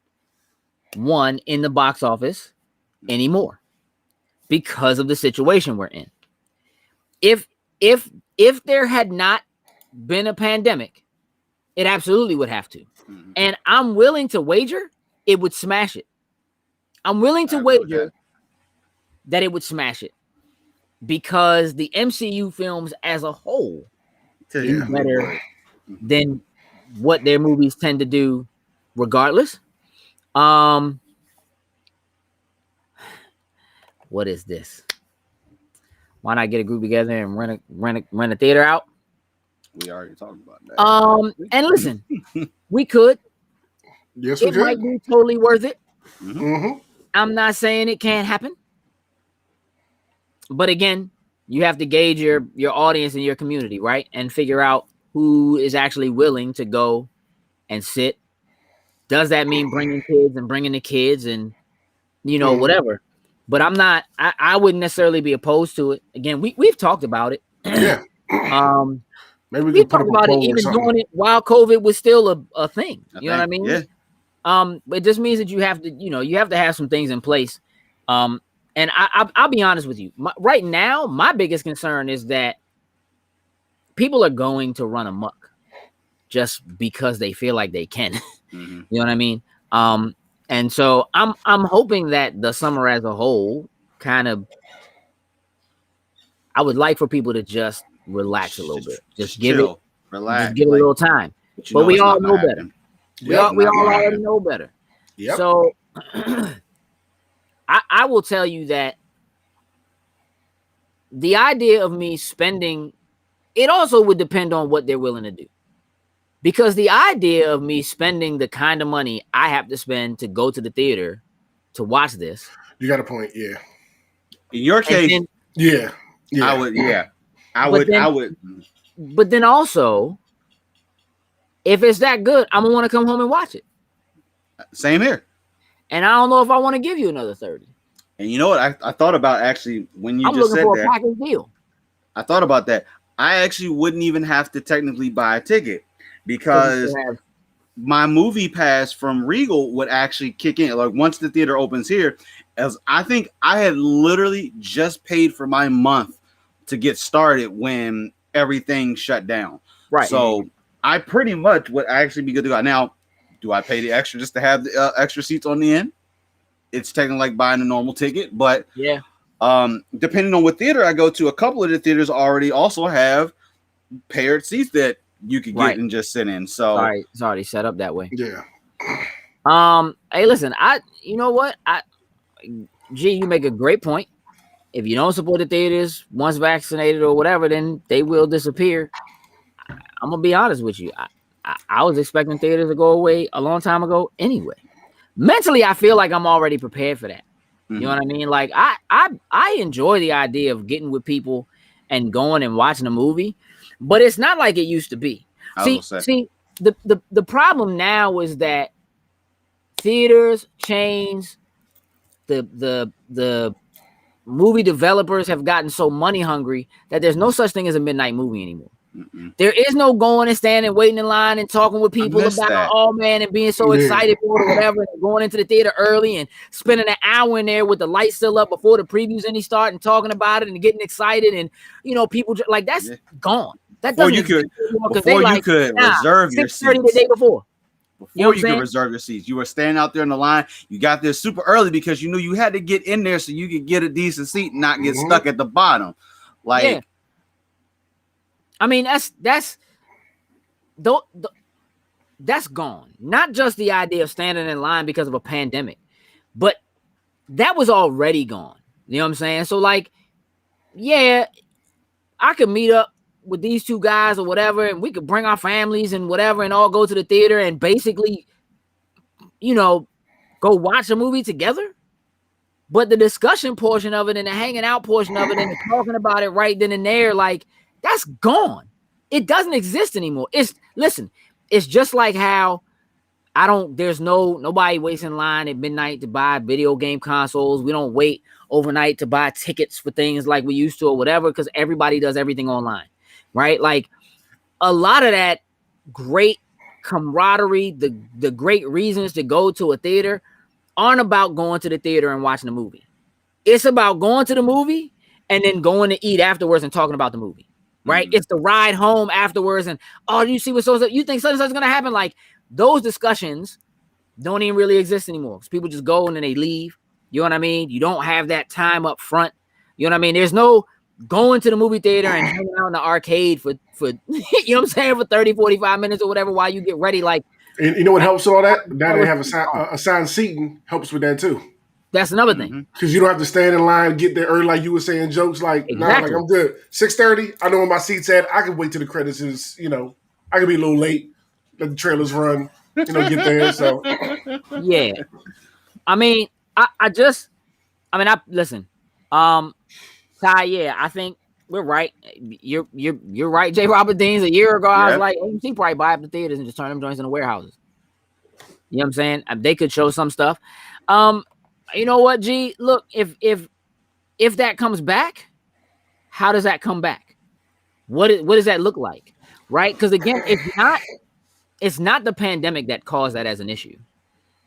1 in the box office anymore because of the situation we're in. If there had not been a pandemic, it absolutely would have to. And I'm willing to wager it would smash it. I'm willing to wager that it would smash it because the MCU films as a whole do better than what their movies tend to do regardless. What is this? Why not get a group together and rent a theater out? We already talked about that. And listen, we could. Yes, it might be totally worth it. Mm-hmm. I'm not saying it can't happen, but again, you have to gauge your audience and your community, right, and figure out who is actually willing to go and sit. Does that mean bringing kids and bringing the kids and whatever? But I'm not. I wouldn't necessarily be opposed to it. Again, we've talked about it. Yeah. Maybe we can talk about it even doing it while COVID was still a thing. You know what I mean? Yeah. But it just means that you have to have some things in place. And I'll be honest with you. Right now, my biggest concern is that people are going to run amok just because they feel like they can. You know what I mean? And so I'm hoping that the summer as a whole kind of, I would like for people to just relax a little bit. Just give it a little time. But we all know better. We all already know better. Yep. So I will tell you that the idea of me spending, it also would depend on what they're willing to do. Because the idea of me spending the kind of money I have to spend to go to the theater to watch this. You got a point, yeah. In your case, then, I would. But then also, if it's that good, I'm gonna want to come home and watch it. Same here. And I don't know if I want to give you another 30. And you know what? I thought about actually when you just said that. I'm looking for a package deal. I thought about that. I actually wouldn't even have to technically buy a ticket because my movie pass from Regal would actually kick in. Like once the theater opens here, as I think I had literally just paid for my month to get started when everything shut down. Right. So I pretty much would actually be good to go. Now, do I pay the extra just to have the extra seats on the end? It's technically like buying a normal ticket, but yeah. Depending on what theater I go to, a couple of the theaters already also have paired seats that you could get and just sit in. So it's already set up that way. Yeah. Hey, listen, you know what? You make a great point. If you don't support the theaters once vaccinated or whatever, then they will disappear. I'm gonna be honest with you. I was expecting theaters to go away a long time ago anyway. Mentally, I feel like I'm already prepared for that. You know what I mean? Like I enjoy the idea of getting with people and going and watching a movie, but it's not like it used to be. See, the problem now is that theaters, chains, the movie developers have gotten so money hungry that there's no such thing as a midnight movie anymore. There is no going and standing, waiting in line and talking with people about and being so excited for it or whatever, and going into the theater early and spending an hour in there with the lights still up before the previews any start and talking about it and getting excited and people like that's gone. That doesn't you could reserve your seats the day before. Before you could reserve your seats, you were standing out there in the line. You got there super early because you knew you had to get in there so you could get a decent seat and not get stuck at the bottom. Like, I mean, that's gone. Not just the idea of standing in line because of a pandemic, but that was already gone. You know what I'm saying? So, like, yeah, I could meet up with these two guys or whatever, and we could bring our families and whatever and all go to the theater and basically, go watch a movie together. But the discussion portion of it and the hanging out portion of it and the talking about it right then and there, like, that's gone. It doesn't exist anymore. It's just like how there's nobody waits in line at midnight to buy video game consoles. We don't wait overnight to buy tickets for things like we used to or whatever, because everybody does everything online, right? Like, a lot of that great camaraderie, the great reasons to go to a theater aren't about going to the theater and watching the movie. It's about going to the movie and then going to eat afterwards and talking about the movie, right? It's the ride home afterwards and, oh, you see what so you think such and such is going to happen? Like, those discussions don't even really exist anymore because people just go and then they leave. You know what I mean? You don't have that time up front. You know what I mean? There's no going to the movie theater and hanging out in the arcade for you know what I'm saying, for 30, 45 minutes or whatever while you get ready. Like, and you know what helps with all that? Now they have assigned seating helps with that too. That's another thing. Because you don't have to stand in line, get there early like you were saying jokes like, exactly. Nah, like I'm good. 6:30, I know where my seat's at. I can wait till the credits is, you know, I can be a little late, let the trailers run, you know, get there. So yeah. I mean, listen. Ty, yeah, I think we're right. You're right. J. Robert Dean's a year ago. I was like, AMC probably buy up the theaters and just turn them joints into warehouses. You know what I'm saying? They could show some stuff. You know what, G? Look, if that comes back, how does that come back? What does that look like? Right? Because again, it's not the pandemic that caused that as an issue,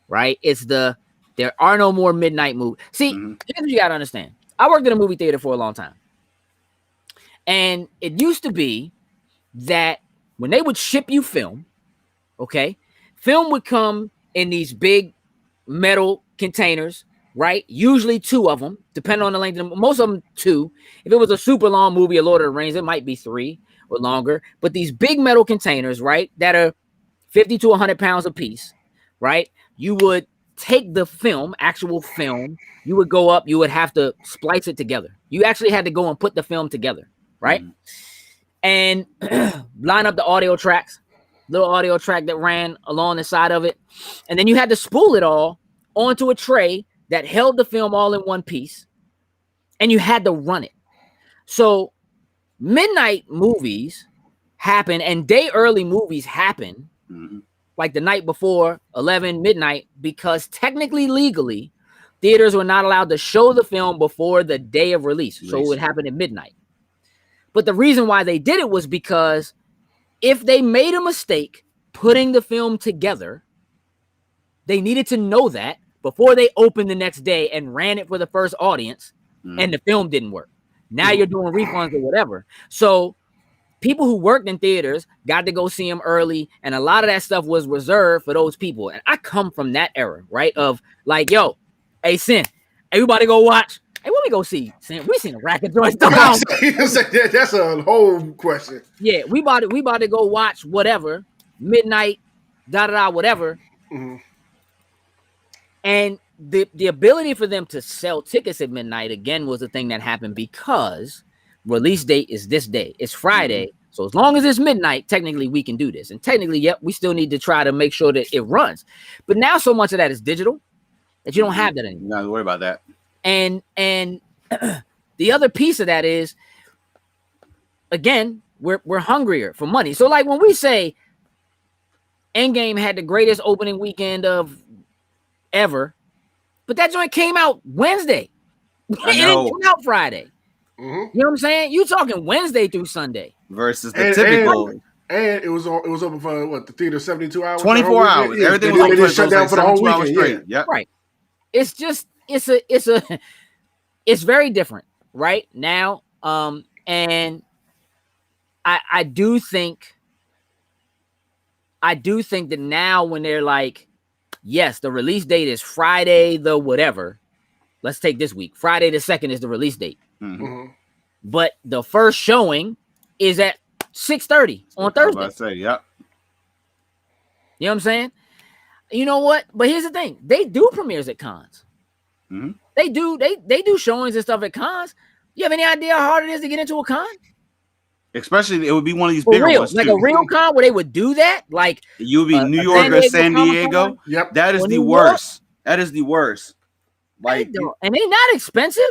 right? It's there are no more midnight movies. See, here's what you gotta understand. I worked in a movie theater for a long time. And it used to be that when they would ship you film, okay, film would come in these big metal containers, right? Usually 2 of them, depending on the length of them. Most of them 2. If it was a super long movie, a Lord of the Rings, it might be 3 or longer. But these big metal containers, right, that are 50 to 100 pounds a piece, right? You would take the film, actual film, you would go up, you would have to splice it together. You actually had to go and put the film together, right? And line up the audio tracks, little audio track that ran along the side of it. And then you had to spool it all onto a tray that held the film all in one piece. And you had to run it. So midnight movies happen and day early movies happen like the night before 11 midnight, because technically, legally, theaters were not allowed to show the film before the day of release. So it would happen at midnight. But the reason why they did it was because if they made a mistake putting the film together, they needed to know that before they opened the next day and ran it for the first audience and the film didn't work. Now you're doing refunds or whatever. So people who worked in theaters got to go see them early, and a lot of that stuff was reserved for those people. And I come from that era, right? Of like, yo, hey, Sin, everybody go watch. Hey, what we go see? Sin, we seen a rack of joints. That's a whole question. Yeah, we about to go watch whatever, midnight, whatever. And the ability for them to sell tickets at midnight, again, was a thing that happened because release date is this day. It's Friday. So as long as it's midnight, technically we can do this. And technically, yep, we still need to try to make sure that it runs. But now so much of that is digital that you don't have that anymore. Not worry about that. And the other piece of that is, again, we're hungrier for money. So like when we say Endgame had the greatest opening weekend of ever, but that joint came out Wednesday. It didn't come out Friday. You know what I'm saying? You talking Wednesday through Sunday versus the typical. And it was open for what, the theater 72 hours, 24 hours. Yeah. Everything was open. They shut down for the whole weekend. Straight. Yeah, right. It's just it's very different right now. And I do think that now when they're like, yes, the release date is Friday the whatever. Let's take this week. Friday the 2nd is the release date. But the first showing is at 6:30 on Thursday. I say, yeah. You know what I'm saying? You know what? But here's the thing: they do premieres at cons. They do showings and stuff at cons. You have any idea how hard it is to get into a con? Especially, it would be one of these bigger ones, like a real con where they would do that. Like you would be New York or San Diego. Yep, that is the worst. That is the worst. Like, and they not expensive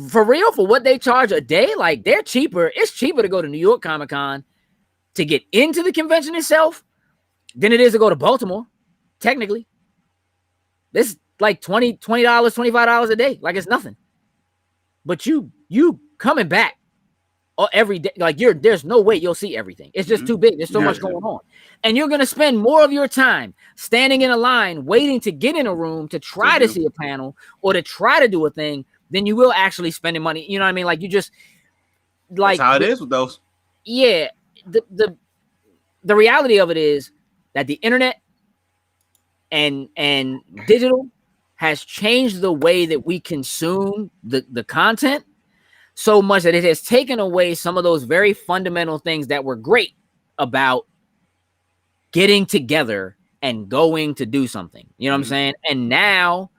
for real for what they charge a day. Like, they're cheaper. It's cheaper to go to New York Comic Con to get into the convention itself than it is to go to Baltimore. Technically, this is like $20, $25 a day. Like, it's nothing. But you coming back every day, like there's no way you'll see everything. It's just too big. There's so much going on. And you're going to spend more of your time standing in a line waiting to get in a room to try to see a panel or to try to do a thing than you will actually spending money. You know what I mean? Like, you just like that's how it is with those. Yeah. The reality of it is that the internet and digital has changed the way that we consume the content so much that it has taken away some of those very fundamental things that were great about getting together and going to do something. You know what I'm saying? And now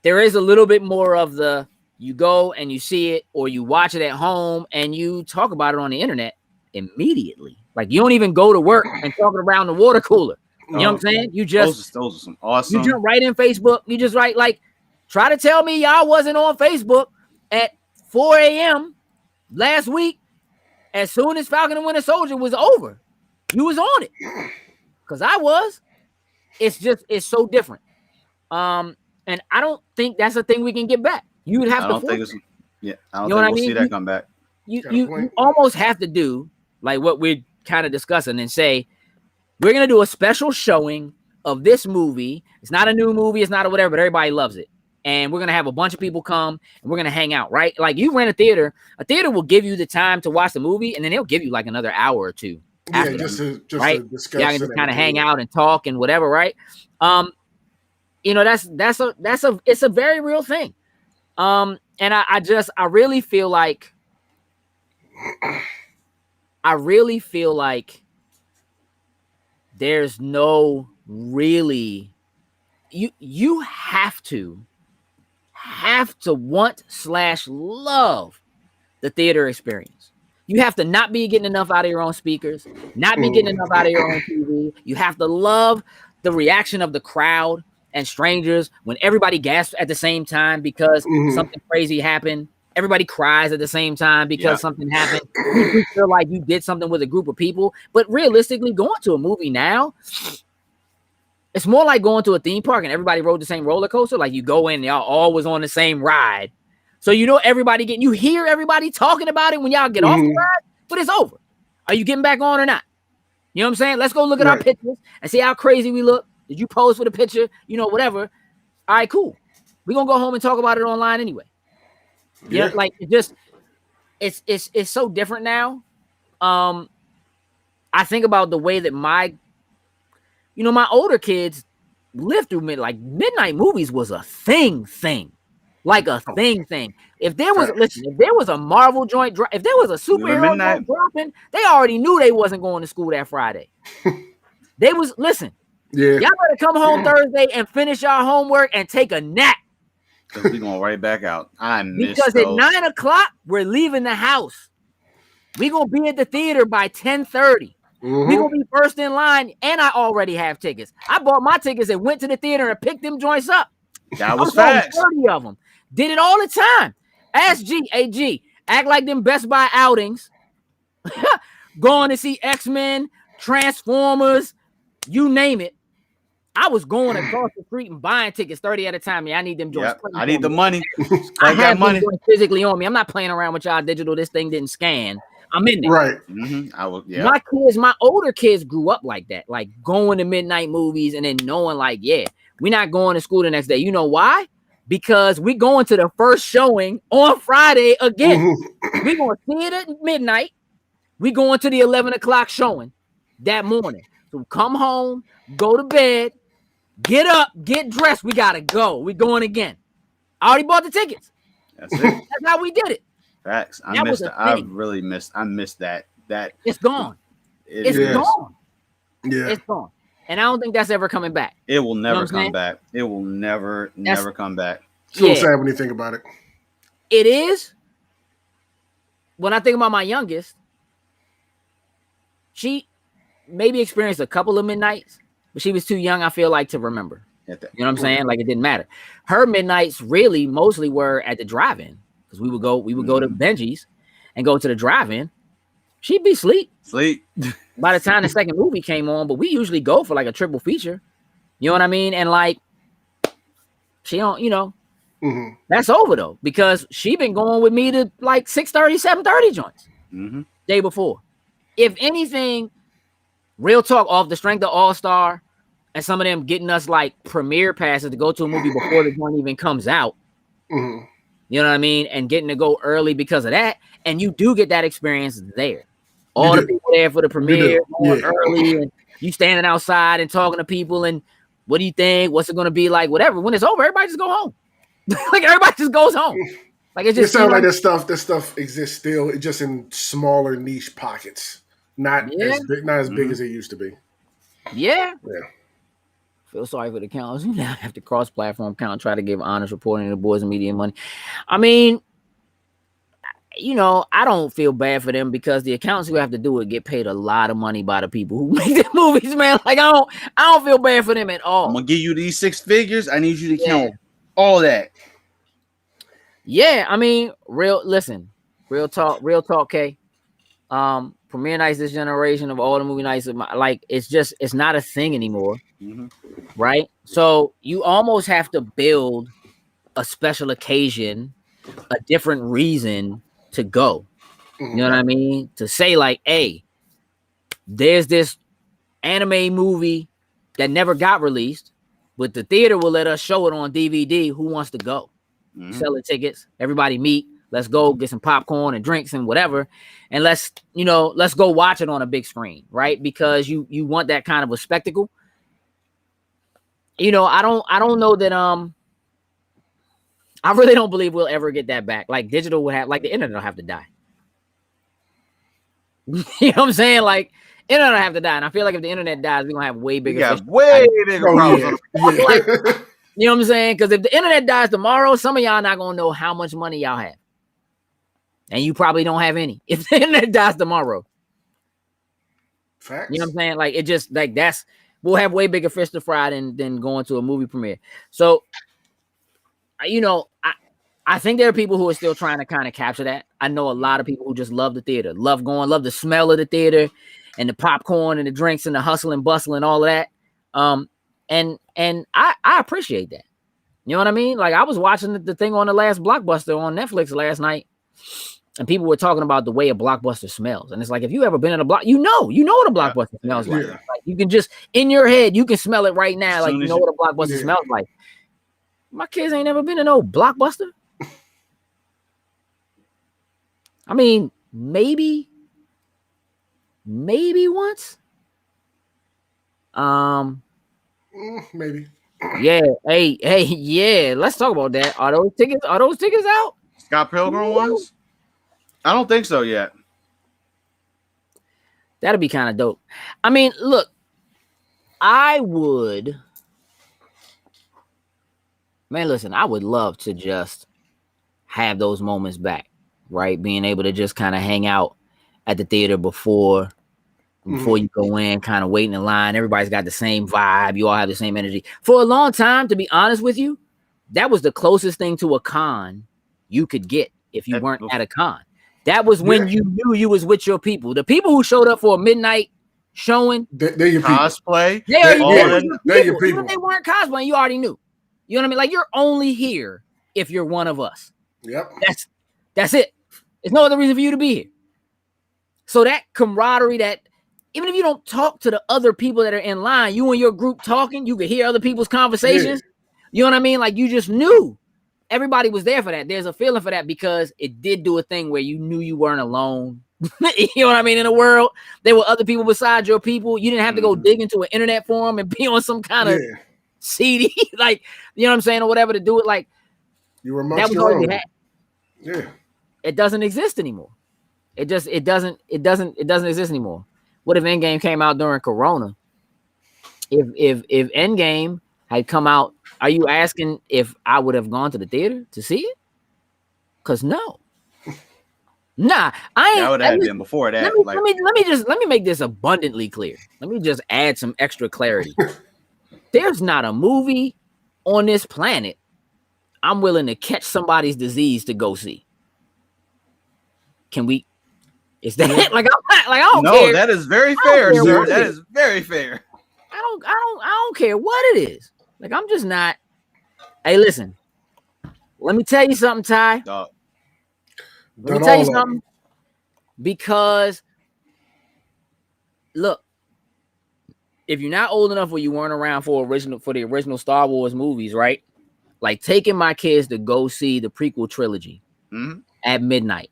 there is a little bit more of the, you go and you see it, or you watch it at home and you talk about it on the internet immediately. Like, you don't even go to work and talk around the water cooler. You know what I'm saying? You just, those are some awesome. You jump right in Facebook. You just write, like, try to tell me y'all wasn't on Facebook at 4 a.m. last week. As soon as Falcon and Winter Soldier was over, you was on it. Because I was. It's so different. And I don't think that's a thing we can get back. You would have to. I don't think we'll see that come back. You almost have to do like what we're kind of discussing and say, we're going to do a special showing of this movie. It's not a new movie. It's not a whatever, but everybody loves it. And we're going to have a bunch of people come and we're going to hang out, right? Like, you rent a theater will give you the time to watch the movie, and then they'll give you like another hour or two. Yeah, just to discuss. Yeah, I can just kind of hang out and talk and whatever, right? You know, it's a very real thing. And I really feel like there's no really, you have to want/love the theater experience. You have to not be getting enough out of your own speakers, not be getting enough out of your own TV. You have to love the reaction of the crowd and strangers when everybody gasps at the same time because something crazy happened. Everybody cries at the same time because something happened. You feel like you did something with a group of people. But realistically, going to a movie now, it's more like going to a theme park and everybody rode the same roller coaster. Like, you go in, y'all all was on the same ride. So you know you hear everybody talking about it when y'all get off the ride, but it's over. Are you getting back on or not? You know what I'm saying? Let's go look at our pictures and see how crazy we look. Did you pose for the picture? You know, whatever. All right, cool. We're going to go home and talk about it online anyway. Yeah, like, it's so different now. I think about the way that my older kids lived through midnight movies was a thing. Like a thing. If there was a Marvel joint, if there was a superhero joint dropping, they already knew they wasn't going to school that Friday. Y'all better come home Thursday and finish y'all homework and take a nap. Because we're going right back out. Because at 9 o'clock, we're leaving the house. We're going to be at the theater by 10:30. We're going to be first in line, and I already have tickets. I bought my tickets and went to the theater and picked them joints up. That was fast. 30 of them. Did it all the time. Ask G. Act like them Best Buy outings. Going to see X-Men, Transformers, you name it. I was going across the street and buying tickets 30 at a time. Yeah, I need them joints. Yep, I need the money. I have money physically on me. I'm not playing around with y'all digital. This thing didn't scan. I'm in there. Right. My older kids grew up like that, like going to midnight movies and then knowing like, we're not going to school the next day. You know why? Because we're going to the first showing on Friday again. We're going to see it at midnight. We're going to the 11 o'clock showing that morning. So come home, go to bed, get up, get dressed. We got to go. We're going again. I already bought the tickets. That's it. That's how we did it. Facts. I missed that. It's gone. It's gone. Yeah. It's gone. And I don't think that's ever coming back. It will never come back. It will never come back. It's so sad when you think about it. It is. When I think about my youngest, she maybe experienced a couple of midnights, but she was too young, I feel like, to remember. You know what I'm saying? Like it didn't matter. Her midnights really mostly were at the drive-in because we would go to Benji's and go to the drive-in. She'd be asleep. By the time the second movie came on, but we usually go for like a triple feature. You know what I mean? And like she don't, that's over though because she been going with me to like 6:30, 7:30 joints day before. If anything, real talk off the strength of All-Star and some of them getting us like premiere passes to go to a movie before the joint even comes out. You know what I mean? And getting to go early because of that. And you do get that experience there. All the people there for the premiere going early and you standing outside and talking to people and what do you think? What's it going to be like? Whatever. When it's over, everybody just go home. Like everybody just goes home. Like it just sounds like this stuff exists still. It's just in smaller niche pockets. Not as big as it used to be. Yeah. Feel sorry for the accountants. You now have to cross-platform account, try to give honest reporting to the boys and media money. I mean, I don't feel bad for them because the accountants who have to do it get paid a lot of money by the people who make the movies, man. Like I don't feel bad for them at all. I'm gonna give you these 6 figures. I need you to count all that. Yeah, I mean, real talk, K. Premiere nights this generation of all the movie nights of it's not a thing anymore. Right? So you almost have to build a special occasion, a different reason to go. You know what I mean? To say like, hey, there's this anime movie that never got released, but the theater will let us show it on DVD. Who wants to go? Selling tickets, everybody meet. Let's go get some popcorn and drinks and whatever. And let's go watch it on a big screen, right? Because you want that kind of a spectacle. I don't know that I really don't believe we'll ever get that back. Like digital will have, like the internet will have to die. You know what I'm saying? Like internet will have to die. And I feel like if the internet dies, we're gonna have way bigger problems. Like, you know what I'm saying? Because if the internet dies tomorrow, some of y'all not gonna know how much money y'all have. And you probably don't have any if the internet dies tomorrow. Facts. You know what I'm saying? Like it just like we'll have way bigger fish to fry than going to a movie premiere. So, I think there are people who are still trying to kind of capture that. I know a lot of people who just love the theater, love the smell of the theater and the popcorn and the drinks and the hustle and bustle and all of that. And I appreciate that. You know what I mean? Like I was watching the thing on the last Blockbuster on Netflix last night. And people were talking about the way a Blockbuster smells. And it's like, if you ever been in a block, you know what a Blockbuster smells like. Like. You can just, in your head, you can smell it right now. Like, you know what a Blockbuster smells like. My kids ain't never been in no Blockbuster. I mean, maybe once. Maybe. Yeah. Hey, yeah. Let's talk about that. Are those tickets out? Scott Pilgrim ones? I don't think so yet. That'd be kind of dope. I mean, look, I would love to just have those moments back, right? Being able to just kind of hang out at the theater before you go in, kind of waiting in line. Everybody's got the same vibe. You all have the same energy. For a long time, to be honest with you, that was the closest thing to a con you could get if you weren't at a con. That was when you knew you was with your people. The people who showed up for a midnight showing, they're your cosplay. They're your people. Even if they weren't cosplaying, you already knew. You know what I mean? Like you're only here if you're one of us. Yep. That's it. There's no other reason for you to be here. So that camaraderie, that even if you don't talk to the other people that are in line, you and your group talking, you could hear other people's conversations. You know what I mean? Like you just knew. Everybody was there for that. There's a feeling for that because it did do a thing where you knew you weren't alone. You know what I mean? In the world, there were other people besides your people. You didn't have to go dig into an internet forum and be on some kind of CD, like, you know what I'm saying, or whatever to do it. Like, you were amongst your own. Yeah. It doesn't exist anymore. It doesn't exist anymore. What if Endgame came out during Corona? If Endgame had come out, are you asking if I would have gone to the theater to see it? Because no. Nah, I ain't. That would have been before that. Let me make this abundantly clear. Let me just add some extra clarity. There's not a movie on this planet I'm willing to catch somebody's disease to go see. Can we? Is that like I don't care? No, that is very fair, sir. That is very fair. I don't care what it is. Like, I'm just not. Hey, listen. Let me tell you something, Ty. Let me tell you something. Because look, if you're not old enough where you weren't around for the original Star Wars movies, right? Like taking my kids to go see the prequel trilogy at midnight.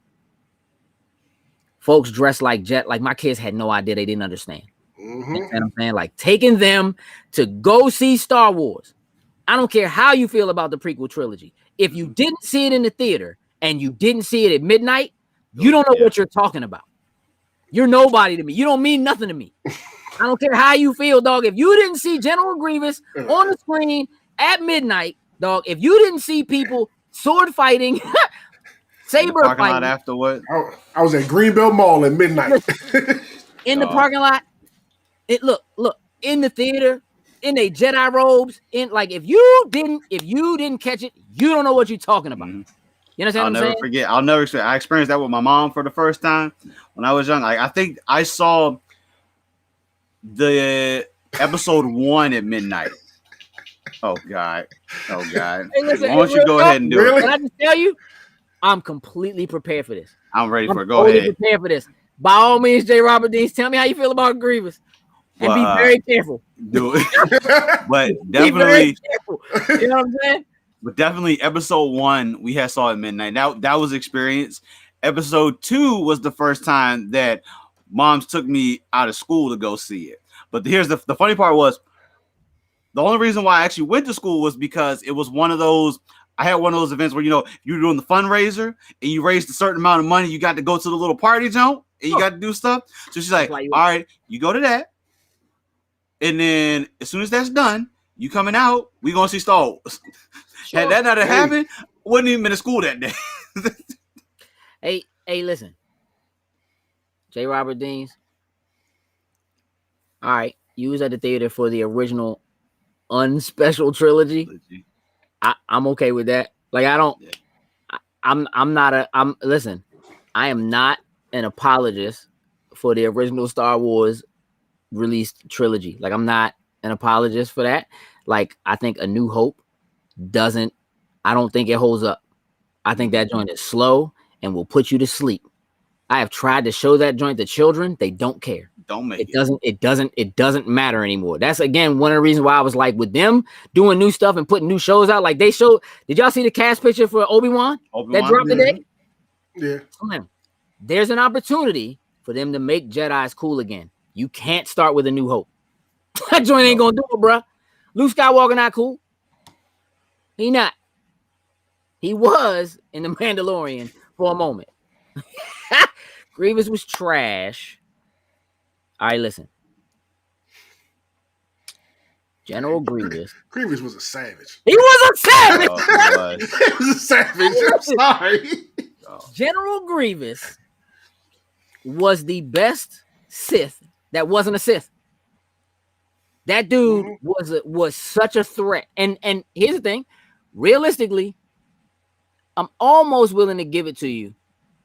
Folks dressed like my kids had no idea, they didn't understand. You know what I'm saying? Like taking them to go see Star Wars. I don't care how you feel about the prequel trilogy. If you didn't see it in the theater and you didn't see it at midnight, you don't know what you're talking about. You're nobody to me. You don't mean nothing to me. I don't care how you feel, dog. If you didn't see General Grievous on the screen at midnight, dog, if you didn't see people sword fighting, saber parking fighting. Lot afterward. I was at Greenbelt Mall at midnight. In the parking lot. Look, in the theater, in their Jedi robes, if you didn't catch it, you don't know what you're talking about. You understand what I'm saying? Forget. I'll never forget. I experienced that with my mom for the first time when I was young. Like, I think I saw the episode 1 at midnight. Oh God. Hey, listen, why don't you go ahead and do it? Can I just tell you? I'm completely prepared for this. I'm ready for it. Go ahead. Prepared for this. By all means, J. Robert Deans, tell me how you feel about Grievous. And be very careful. Do it. But definitely. You know what I'm saying? But definitely episode 1 we had saw at midnight. That was experience. Episode 2 was the first time that moms took me out of school to go see it. But here's the funny part was the only reason why I actually went to school was because it was one of those. I had one of those events where, you're doing the fundraiser and you raised a certain amount of money. You got to go to the little party jump and you got to do stuff. So she's like, all right, you go to that. And then as soon as that's done, you coming out, we going to see Star Wars. Sure. Had that not happened, wouldn't even been to school that day. Hey, listen. J. Robert Deans. All right. You was at the theater for the original unspecial trilogy. I'm okay with that. Like, listen, I am not an apologist for the original Star Wars released trilogy. Like, I'm not an apologist for that. Like, I think A New Hope I don't think it holds up. I think that joint is slow and will put you to sleep. I have tried to show that joint to children. They don't care. It doesn't matter anymore. That's again one of the reasons why I was like, with them doing new stuff and putting new shows out. Like, did y'all see the cast picture for Obi-Wan that dropped today? Yeah. There's an opportunity for them to make Jedis cool again. You can't start with A New Hope. That joint ain't gonna do it, bro. Luke Skywalker not cool. He not. He was in The Mandalorian for a moment. Grievous was trash. All right, listen. General Grievous. Grievous was a savage. He was a savage. He was a savage. I'm sorry. General Grievous was the best Sith that wasn't a Sith. That dude was such a threat. And here's the thing. Realistically, I'm almost willing to give it to you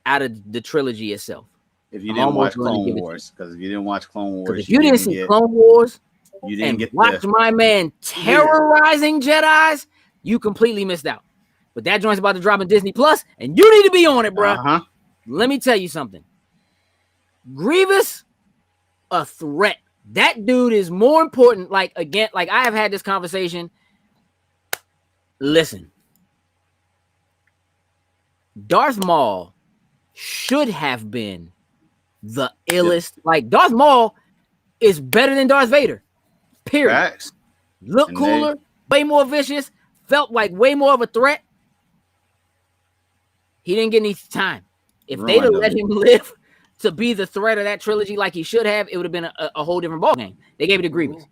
out of the trilogy itself. If you didn't watch Clone Wars, because if you didn't watch Clone Wars, if you didn't see Clone Wars, you didn't get watch my man terrorizing Jedis, you completely missed out. But that joint's about to drop in Disney Plus, and you need to be on it, bro. Let me tell you something. Grievous, a threat. That dude is more important. Like, again, like I have had this conversation. Listen, Darth Maul should have been the illest. Like, Darth Maul is better than Darth Vader. Period. Facts. Look cooler, way more vicious, felt like way more of a threat. He didn't get any time. If they'd have let him live to be the threat of that trilogy like he should have, it would have been a whole different ballgame. They gave it to Grievous.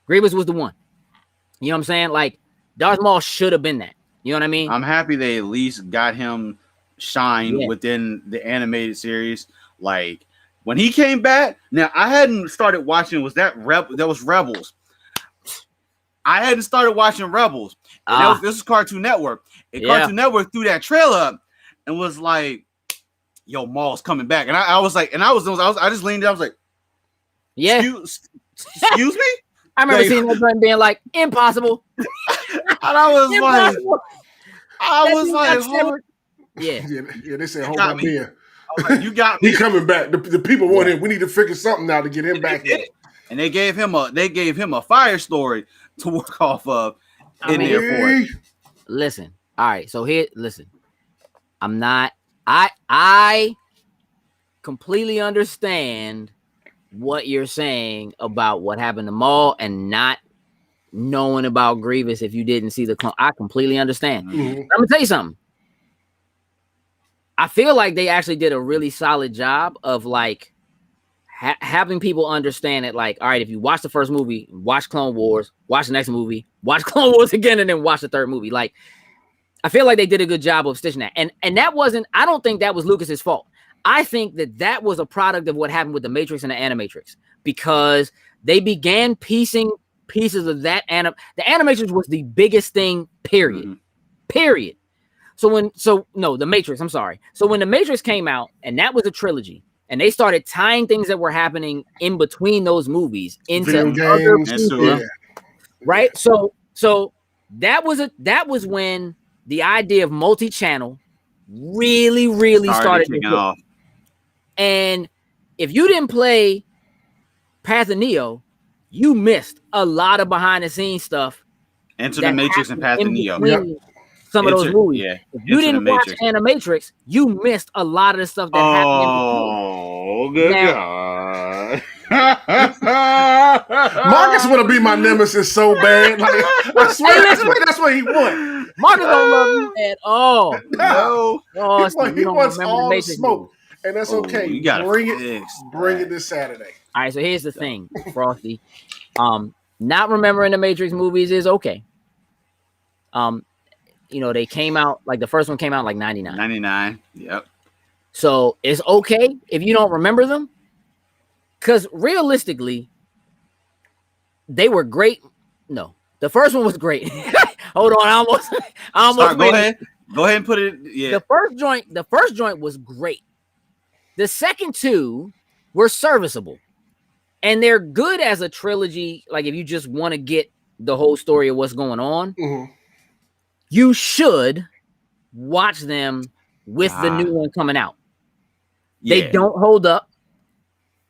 Grievous was the one. You know what I'm saying? Like, Darth Maul should have been that. You know what I mean? I'm happy they at least got him shine within the animated series. Like, when he came back, now I hadn't started watching. Was that was Rebels? I hadn't started watching Rebels. And this was Cartoon Network. And Cartoon Network threw that trailer up and was like, "Yo, Maul's coming back." And I was like, I just leaned down. I was like, "Yeah, excuse me." I remember seeing that one being like, "Impossible." And I was like, yeah. They said, "Hold on, here." Like, you got me. He coming back. The people want him. We need to figure something out to get him back in. And they gave him a fire story to work off of in the airport. Listen, all right. So listen. I completely understand what you're saying about what happened to Maul and not knowing about Grievous if you didn't see the clone. I completely understand. Mm-hmm. I'm gonna tell you something. I feel like they actually did a really solid job of like having people understand it. Like, all right, if you watch the first movie, watch Clone Wars, watch the next movie, watch Clone Wars again, and then watch the third movie. Like, I feel like they did a good job of stitching that. And that wasn't, I don't think that was Lucas's fault. I think that was a product of what happened with the Matrix and the Animatrix, because they began piecing pieces of that. The Animatrix was the biggest thing, period. Mm-hmm. Period. The Matrix, I'm sorry. So when the Matrix came out, and that was a trilogy, and they started tying things that were happening in between those movies into other pieces, right? So that was when the idea of multi-channel really started to hit. Off. And if you didn't play Path of Neo, you missed a lot of behind the scenes stuff. Enter the Matrix and Path of Neo. Some of those movies. Yeah. If you didn't watch Animatrix, you missed a lot of the stuff that happened. Oh, good God. Marcus want to be my nemesis so bad. Like, I swear, that's what he wants. Marcus don't love you at all. No. He wants all the smoke. Movie. And that's okay. You gotta bring it this Saturday. All right, so here's the thing, Frosty. Not remembering the Matrix movies is okay. They came out, like the first one came out like 99. 99, yep. So it's okay if you don't remember them, because realistically, they were great. No, the first one was great. Hold on, I almost go ahead and put it. Yeah, the first joint was great. The second two were serviceable, and they're good as a trilogy. Like if you just want to get the whole story of what's going on. Mm-hmm. You should watch them with the new one coming out. Yeah. They don't hold up.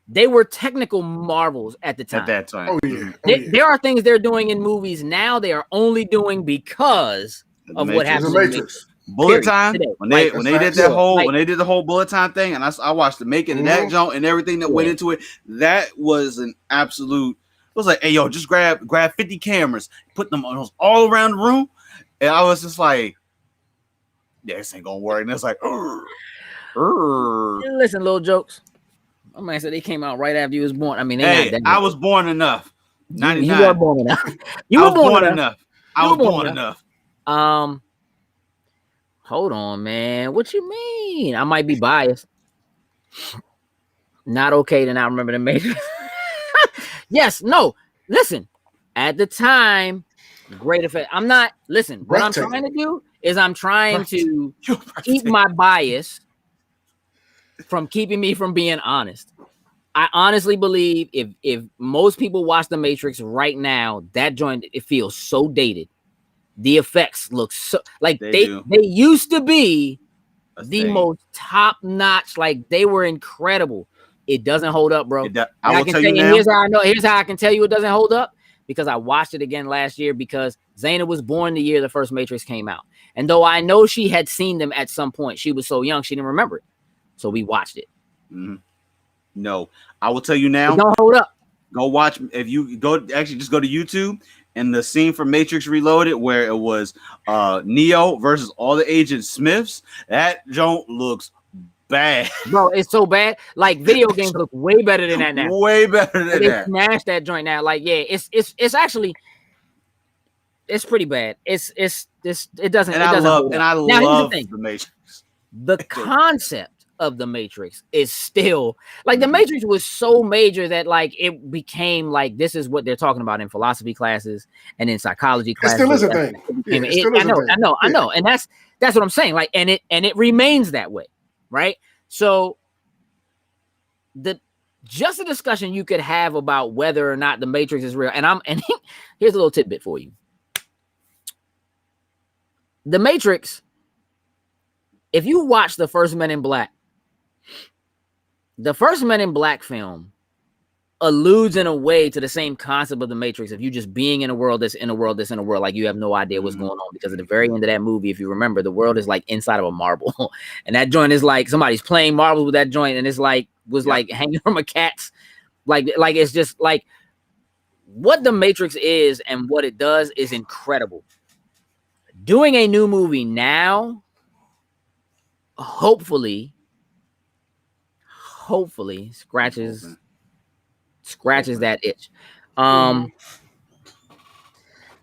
They were technical marvels at the time. At that time. Oh, yeah. There are things they're doing in movies now they are only doing because of what happened in the Matrix. Bullet Time, when they did the whole Bullet Time thing, and I watched the making of that jump and everything that went into it, that was an absolute. It was like, hey, yo, just grab 50 cameras, put them all around the room. And I was just like, yeah, this ain't gonna work. And it's like, listen, little jokes. My man said they came out right after you was born. I mean, I was born enough. 99. You were born enough. I was born enough. Hold on, man. What you mean? I might be biased. Not okay to not remember the Matrix. Yes, no. Listen, at the time. Great effect. I'm not. Listen, what I'm trying to do is I'm trying to keep my bias from keeping me from being honest. I honestly believe if most people watch The Matrix right now, that joint, it feels so dated. The effects look so like they used to be the most top notch. Like they were incredible. It doesn't hold up, bro. I can tell you now. Here's how I can tell you it doesn't hold up. Because I watched it again last year because Zaina was born the year the first Matrix came out. And though I know she had seen them at some point, she was so young, she didn't remember it. So we watched it. Mm-hmm. No, I will tell you now. It don't hold up. Go watch. If you just go to YouTube and the scene from Matrix Reloaded where it was Neo versus all the Agent Smiths, that joint looks bad. Bro, it's so bad. Like video games look way better than that now. Way better than they that. They smashed that joint now. Like, yeah, it's actually it's pretty bad. It doesn't. I love the Matrix. The concept of the Matrix is still like the Matrix was so major that like it became like this is what they're talking about in philosophy classes and in psychology classes. It still is a thing. Yeah, it still is a thing. I know, and that's what I'm saying. Like, and it remains that way, right? So just a discussion you could have about whether or not the Matrix is real. And here's a little tidbit for you. The Matrix, if you watch the first Men in Black film alludes in a way to the same concept of the Matrix of you just being in a world that's in a world that's in a world like you have no idea what's going on, because at the very end of that movie, if you remember, the world is like inside of a marble and that joint is like somebody's playing marbles with that joint and it's like like hanging from a cat's like it's just like what the Matrix is and what it does is incredible. Doing a new movie now hopefully scratches that itch.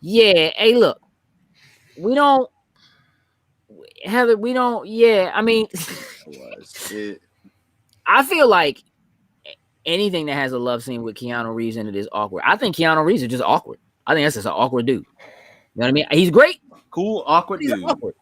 Yeah, hey, look, I mean, I feel like anything that has a love scene with Keanu Reeves in it is awkward. I think Keanu Reeves is just awkward. I think that's just an awkward dude. You know what I mean? He's great. Cool, awkward dude. Awkward.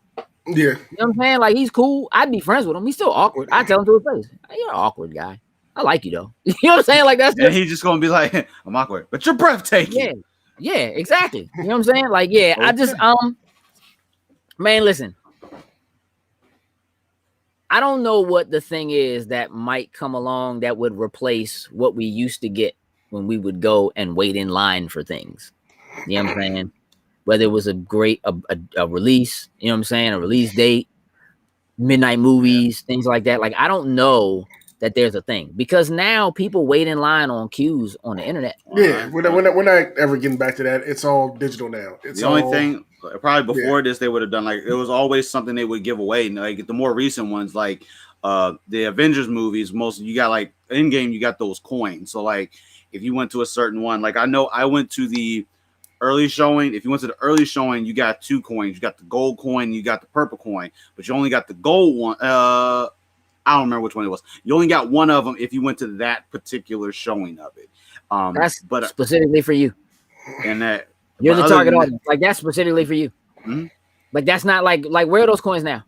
Yeah. You know what I'm saying? Like, he's cool. I'd be friends with him. He's still awkward. I tell him to his face, you're an awkward guy. I like you though. You know what I'm saying? Like that's and he's just gonna be like, I'm awkward, but you're breathtaking. Yeah, exactly. You know what I'm saying? Like, yeah, okay. I just man, listen. I don't know what the thing is that might come along that would replace what we used to get when we would go and wait in line for things. You know what I'm saying? Whether it was a release, you know what I'm saying, a release date, midnight movies, things like that. Like, I don't know that there's a thing because now people wait in line on queues on the internet. Yeah, we're not ever getting back to that. It's all digital now. It's the only thing probably before this they would have done like it was always something they would give away. Like the more recent ones, like the Avengers movies, most you got like in game you got those coins. So like if you went to a certain one, like I know I went to the early showing. If you went to the early showing, you got 2 coins. You got the gold coin, you got the purple coin, but you only got the gold one. I don't remember which one it was. You only got one of them if you went to that particular showing of it. That's specifically for you. And that you're the target audience. Like that's specifically for you. Mm-hmm. Like that's not like where are those coins now?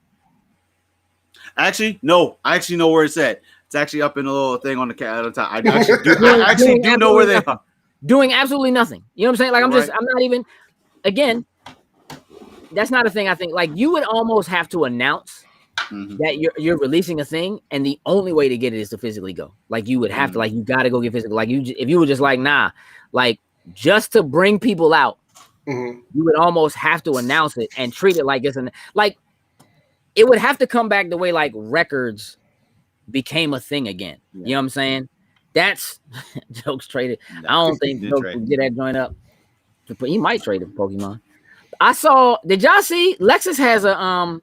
Actually, no. I actually know where it's at. It's actually up in a little thing on the top. I actually do know where they are. Doing absolutely nothing. You know what I'm saying? Like I'm not even. Again, that's not a thing. I think like you would almost have to announce. Mm-hmm. That you're releasing a thing, and the only way to get it is to physically go. Like you would have to, like you got to go get physical. Like if you were just like nah, like just to bring people out, you would almost have to announce it and treat it like it's like it would have to come back the way like records became a thing again. Yeah. You know what I'm saying? That's jokes traded. I don't think jokes will get that joint up. But he might trade it for Pokemon. Did y'all see Lexus has a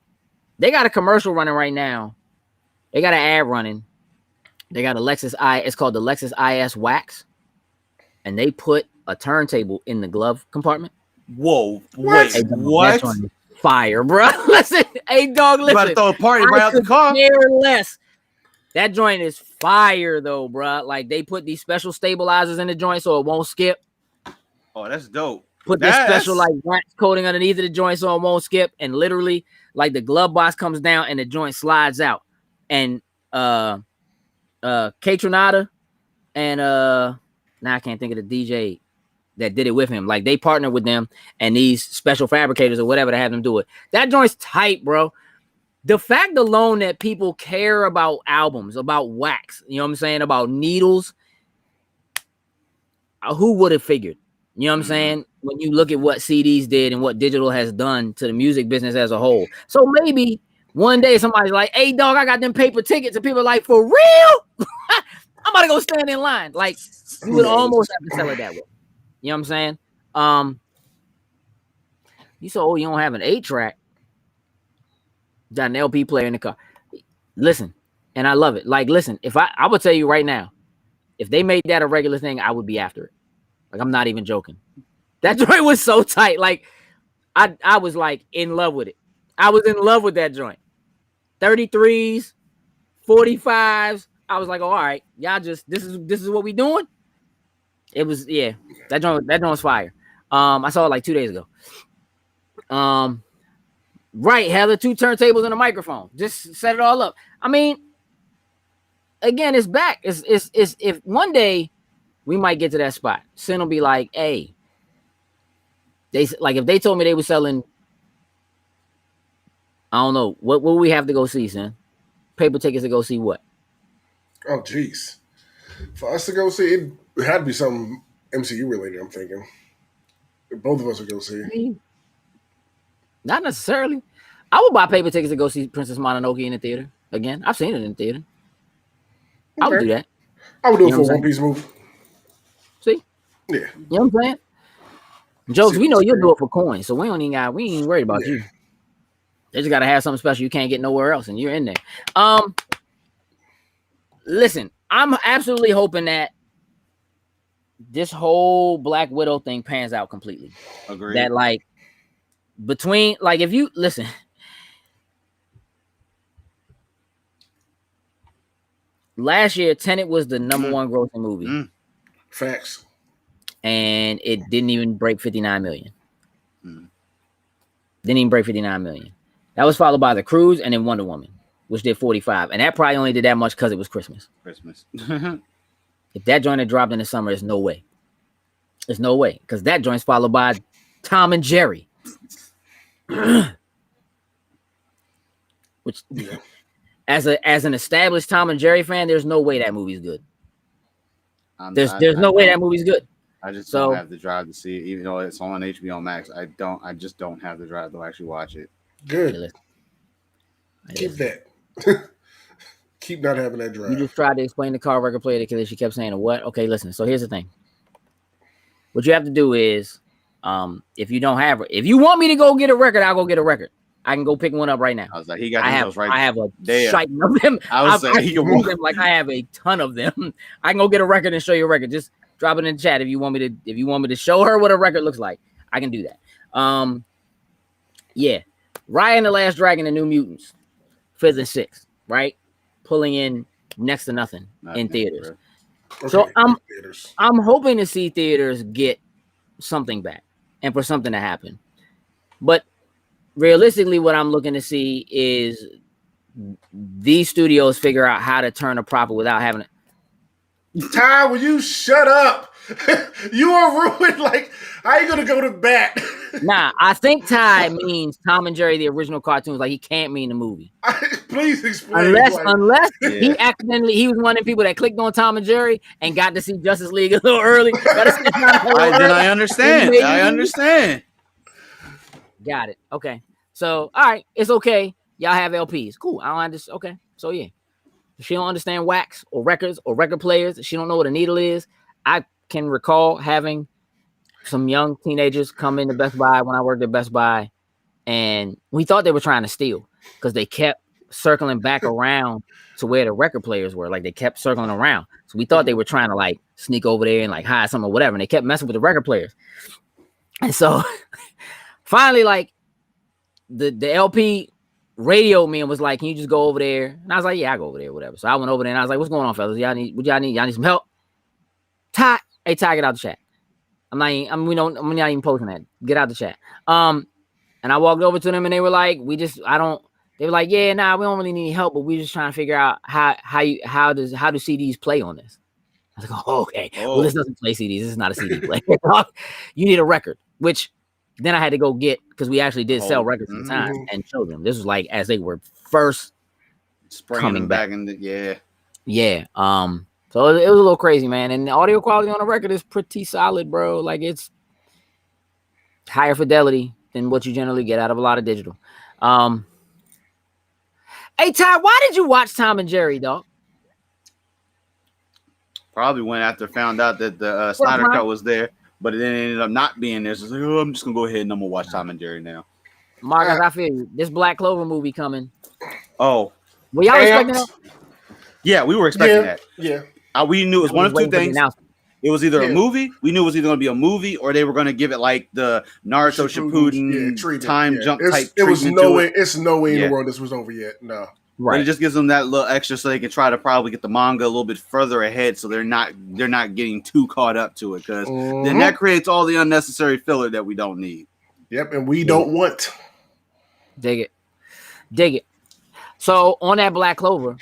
they got a commercial running right now. They got an ad running. They got a Lexus it's called the Lexus IS Wax. And they put a turntable in the glove compartment. Whoa. Wait, what? Fire, bro. Listen, hey dog, listen. You about to throw a party right out the car? Less. That joint is fire though, bro. Like they put these special stabilizers in the joint so it won't skip. Oh, that's dope. Put this special like wax coating underneath of the joint so it won't skip, and literally like the glove box comes down and the joint slides out. And K Tronada and now I can't think of the DJ that did it with him. Like they partnered with them and these special fabricators or whatever to have them do it. That joint's tight, bro. The fact alone that people care about albums, about wax, you know what I'm saying, about needles, who would have figured? You know what I'm saying? When you look at what CDs did and what digital has done to the music business as a whole. So maybe one day somebody's like, hey, dog, I got them paper tickets. And people are like, for real? I'm about to go stand in line. Like, you would almost have to sell it that way. You know what I'm saying? You said, oh, you don't have an 8-track. Got an LP player in the car. Listen, and I love it. Like, listen, if I would tell you right now, if they made that a regular thing, I would be after it. Like, I'm not even joking. That joint was so tight. Like, I was like in love with it. I was in love with that joint. 33s, 45s. I was like, oh, all right, y'all just this is what we doing. It was that joint was fire. I saw it like 2 days ago. Right, Heather, 2 turntables and a microphone. Just set it all up. I mean, again, it's back. It's if one day we might get to that spot. Sin will be like, hey, they like if they told me they were selling, I don't know, what will we have to go see, Sin? Paper tickets to go see what? Oh, jeez. For us to go see, it had to be something MCU related, I'm thinking. Both of us would go see. I mean, not necessarily. I would buy paper tickets to go see Princess Mononoke in the theater. Again, I've seen it in the theater. Okay. I would do that. I would do it for a One Piece movie. See? Yeah. You know what I'm saying? Jokes, we know you'll do it for coins, so we ain't worried about you. They just gotta have something special you can't get nowhere else, and you're in there. Listen, I'm absolutely hoping that this whole Black Widow thing pans out completely. Agreed. That like between like if you listen, last year Tenet was the number one grossing movie. Facts. And it didn't even break 59 million. Didn't even break 59 million. That was followed by The Cruise and then Wonder Woman, which did 45. And that probably only did that much because it was Christmas. If that joint had dropped in the summer, there's no way. There's no way. Because that joint's followed by Tom and Jerry. Which, as an established Tom and Jerry fan, there's no way that movie's good. There's no way that movie's good. I just don't have the drive to see it, even though it's on HBO Max. I just don't have the drive to actually watch it. Good. Keep that. Keep not having that drive. You just tried to explain the car record player because she kept saying what? Okay, listen. So here's the thing. What you have to do is, if you want me to go get a record, I'll go get a record. I can go pick one up right now. I was like, he got those right. I have a shite of them. I can them like I have a ton of them. I can go get a record and show you a record. Just drop it in the chat if you want me to show her what a record looks like. I can do that. Yeah. Raya and the Last Dragon and New Mutants, 5th and 6th, right? Pulling in next to nothing in theaters. Okay, so I'm hoping to see theaters get something back and for something to happen. But realistically, what I'm looking to see is these studios figure out how to turn a profit without having it. Ty, will you shut up? You are ruined. Like, how you gonna go to bat? Nah, I think Ty means Tom and Jerry, the original cartoons. Like, he can't mean the movie. Please explain. Unless he was one of the people that clicked on Tom and Jerry and got to see Justice League a little early. I understand. I understand. Got it. Okay. So, all right, it's okay. Y'all have LPs. Cool. I don't understand. Okay. So yeah. If she don't understand wax or records or record players, she don't know what a needle is. I can recall having some young teenagers come into Best Buy when I worked at Best Buy, and we thought they were trying to steal because they kept circling back around to where the record players were. Like, they kept circling around. So we thought they were trying to like sneak over there and like hide something or whatever. And they kept messing with the record players. And so finally, like the LP radioed me and was like, can you just go over there? And I was like, yeah, I'll go over there, whatever. So I went over there and I was like, what's going on, fellas? Y'all need some help? Ty, get out the chat. I'm not even posting that. Get out the chat. And I walked over to them and they were like, they were like, yeah, nah, we don't really need help, but we're just trying to figure out how do CDs play on this? I was like, oh, okay. Well, this doesn't play CDs. This is not a CD player. You need a record, which then I had to go get, because we actually did sell records at the time and show them. This was like as they were first coming back. Yeah. So it was a little crazy, man. And the audio quality on the record is pretty solid, bro. Like, it's higher fidelity than what you generally get out of a lot of digital. Hey, Ty, why did you watch Tom and Jerry, dog? Probably went after found out that the Snyder Cut was there, but it ended up not being there. So I was like, I'm just gonna go ahead and I'm gonna watch Tom and Jerry now. Marcus, I feel you. This Black Clover movie coming. Oh, were y'all expecting that? Yeah, we were expecting that. Yeah, we knew it was one of two things. It was either a movie. We knew it was either going to be a movie, or they were going to give it like the Naruto Shippuden time jump type. It was no way. It's no way in the world this was over yet. No. But it just gives them that little extra so they can try to probably get the manga a little bit further ahead, so they're not getting too caught up to it, because then that creates all the unnecessary filler that we don't need. Yep, and we don't want. Dig it. So on that Black Clover,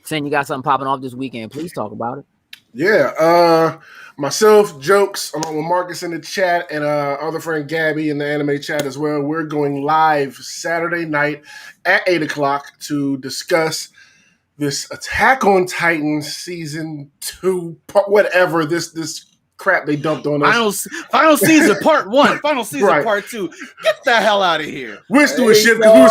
saying you got something popping off this weekend, please talk about it. Yeah, myself, Jokes, along with Marcus in the chat, and other friend Gabby in the anime chat as well. We're going live Saturday night at 8:00 to discuss this Attack on Titan season 2, whatever this crap they dumped on us. Final season part 1, final season part 2. Get the hell out of here. We're doing shit because we were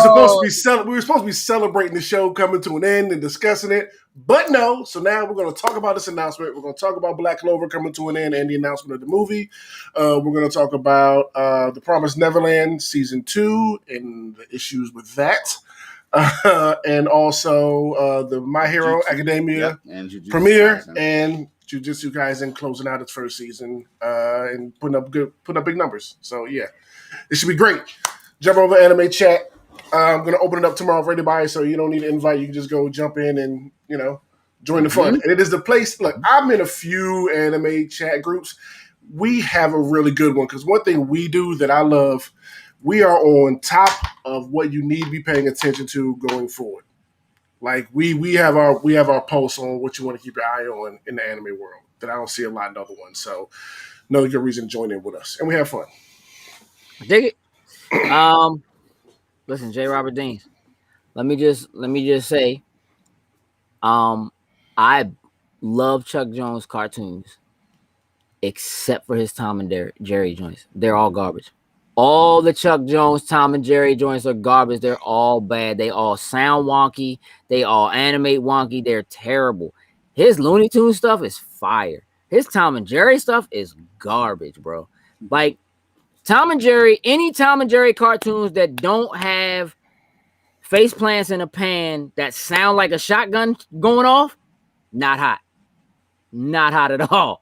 supposed to be celebrating the show coming to an end and discussing it, but no. So now we're going to talk about this announcement. We're going to talk about Black Clover coming to an end and the announcement of the movie. We're going to talk about The Promised Neverland season 2 and the issues with that. And also the My Hero Academia premiere and Jujutsu Kaisen closing out its first season and putting up big numbers. So yeah, it should be great. Jump over anime chat. I'm gonna open it up tomorrow for anybody, so you don't need an invite. You can just go jump in and join the fun. And it is the place. Look, I'm in a few anime chat groups. We have a really good one because one thing we do that I love. We are on top of what you need to be paying attention to going forward. Like we have our pulse on what you want to keep your eye on in the anime world that I don't see a lot in other ones. So another good reason to join in with us, and we have fun. Dig it. Listen, J. Robert Deans. Let me just say, I love Chuck Jones cartoons, except for his Tom and Jerry joints. They're all garbage. All the Chuck Jones, Tom and Jerry joints are garbage. They're all bad. They all sound wonky. They all animate wonky. They're terrible. His Looney Tunes stuff is fire. His Tom and Jerry stuff is garbage, bro. Like Tom and Jerry, any Tom and Jerry cartoons that don't have face plants in a pan that sound like a shotgun going off, not hot. Not hot at all.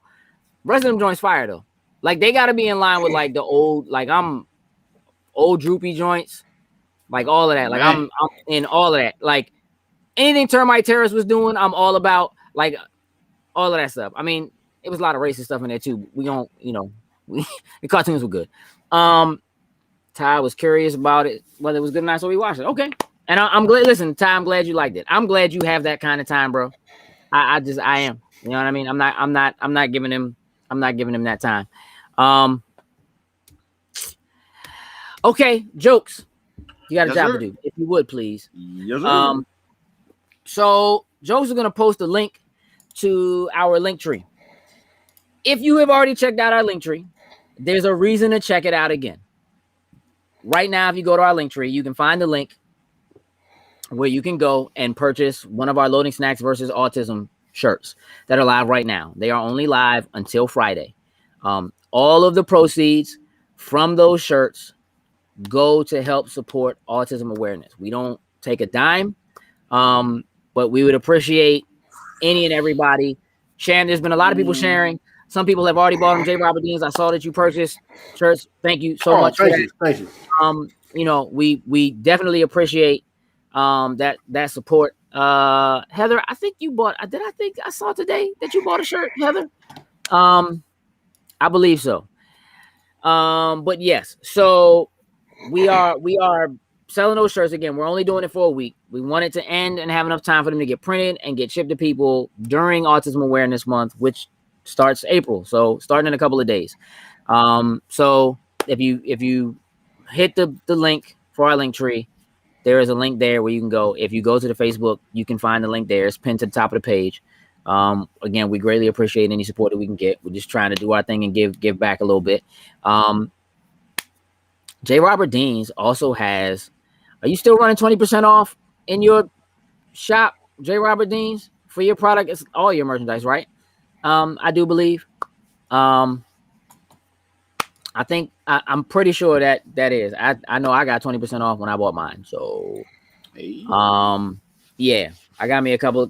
Rest of them joints fire though. Like they gotta be in line with like the old, like I'm old droopy joints, like all of that. Like I'm in all of that. Like anything Termite Terrace was doing, I'm all about. Like all of that stuff. I mean, it was a lot of racist stuff in there too. We don't, the cartoons were good. Ty was curious about it, whether it was good or not, so we watched it. Okay, and I'm glad. Listen, Ty, I'm glad you liked it. I'm glad you have that kind of time, bro. I am. You know what I mean? I'm not giving him that time. Okay, Jokes. You got a job to do. If you would, please. Yes, sir. So Jokes is gonna post a link to our link tree. If you have already checked out our link tree, there's a reason to check it out again. Right now, if you go to our link tree, you can find the link where you can go and purchase one of our Loading Snacks versus Autism shirts that are live right now. They are only live until Friday. All of the proceeds from those shirts go to help support autism awareness. We don't take a dime, but we would appreciate any and everybody sharing. There's been a lot of people sharing. Some people have already bought them. J. Robert Deans, I saw that you purchased shirts. Thank you so much. Thank you. We definitely appreciate that support. Heather, I think you bought. I saw today that you bought a shirt, Heather. I believe so. But yes, so we are selling those shirts again. We're only doing it for a week. We want it to end and have enough time for them to get printed and get shipped to people during Autism Awareness Month, which starts April. So starting in a couple of days. So if you hit the link for our link tree, there is a link there where you can go. If you go to the Facebook, you can find the link there. It's pinned to the top of the page. Again, we greatly appreciate any support that we can get. We're just trying to do our thing and give back a little bit. J. Robert Deans also has. Are you still running 20% off in your shop, J. Robert Deans, for your product? It's all your merchandise, right? I do believe. I think I'm pretty sure that is. I know I got 20% off when I bought mine. So, yeah, I got me a couple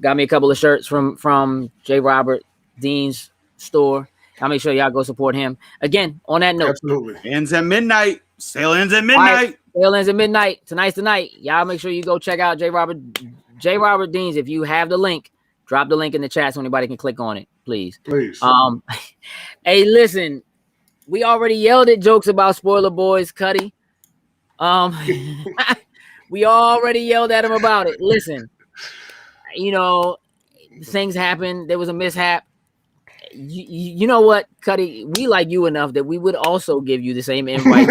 of shirts from J. Robert Dean's store. I'll make sure y'all go support him. Again, on that note, absolutely ends at midnight. Sale ends at midnight. Sale ends at midnight. Tonight's the night. Y'all make sure you go check out J. Robert Deans. If you have the link, drop the link in the chat so anybody can click on it, please. Please. Hey, listen, we already yelled at jokes about Spoiler Boys, Cuddy. We already yelled at him about it. Listen, you know, things happen. There was a mishap. You know what, Cuddy? We like you enough that we would also give you the same invite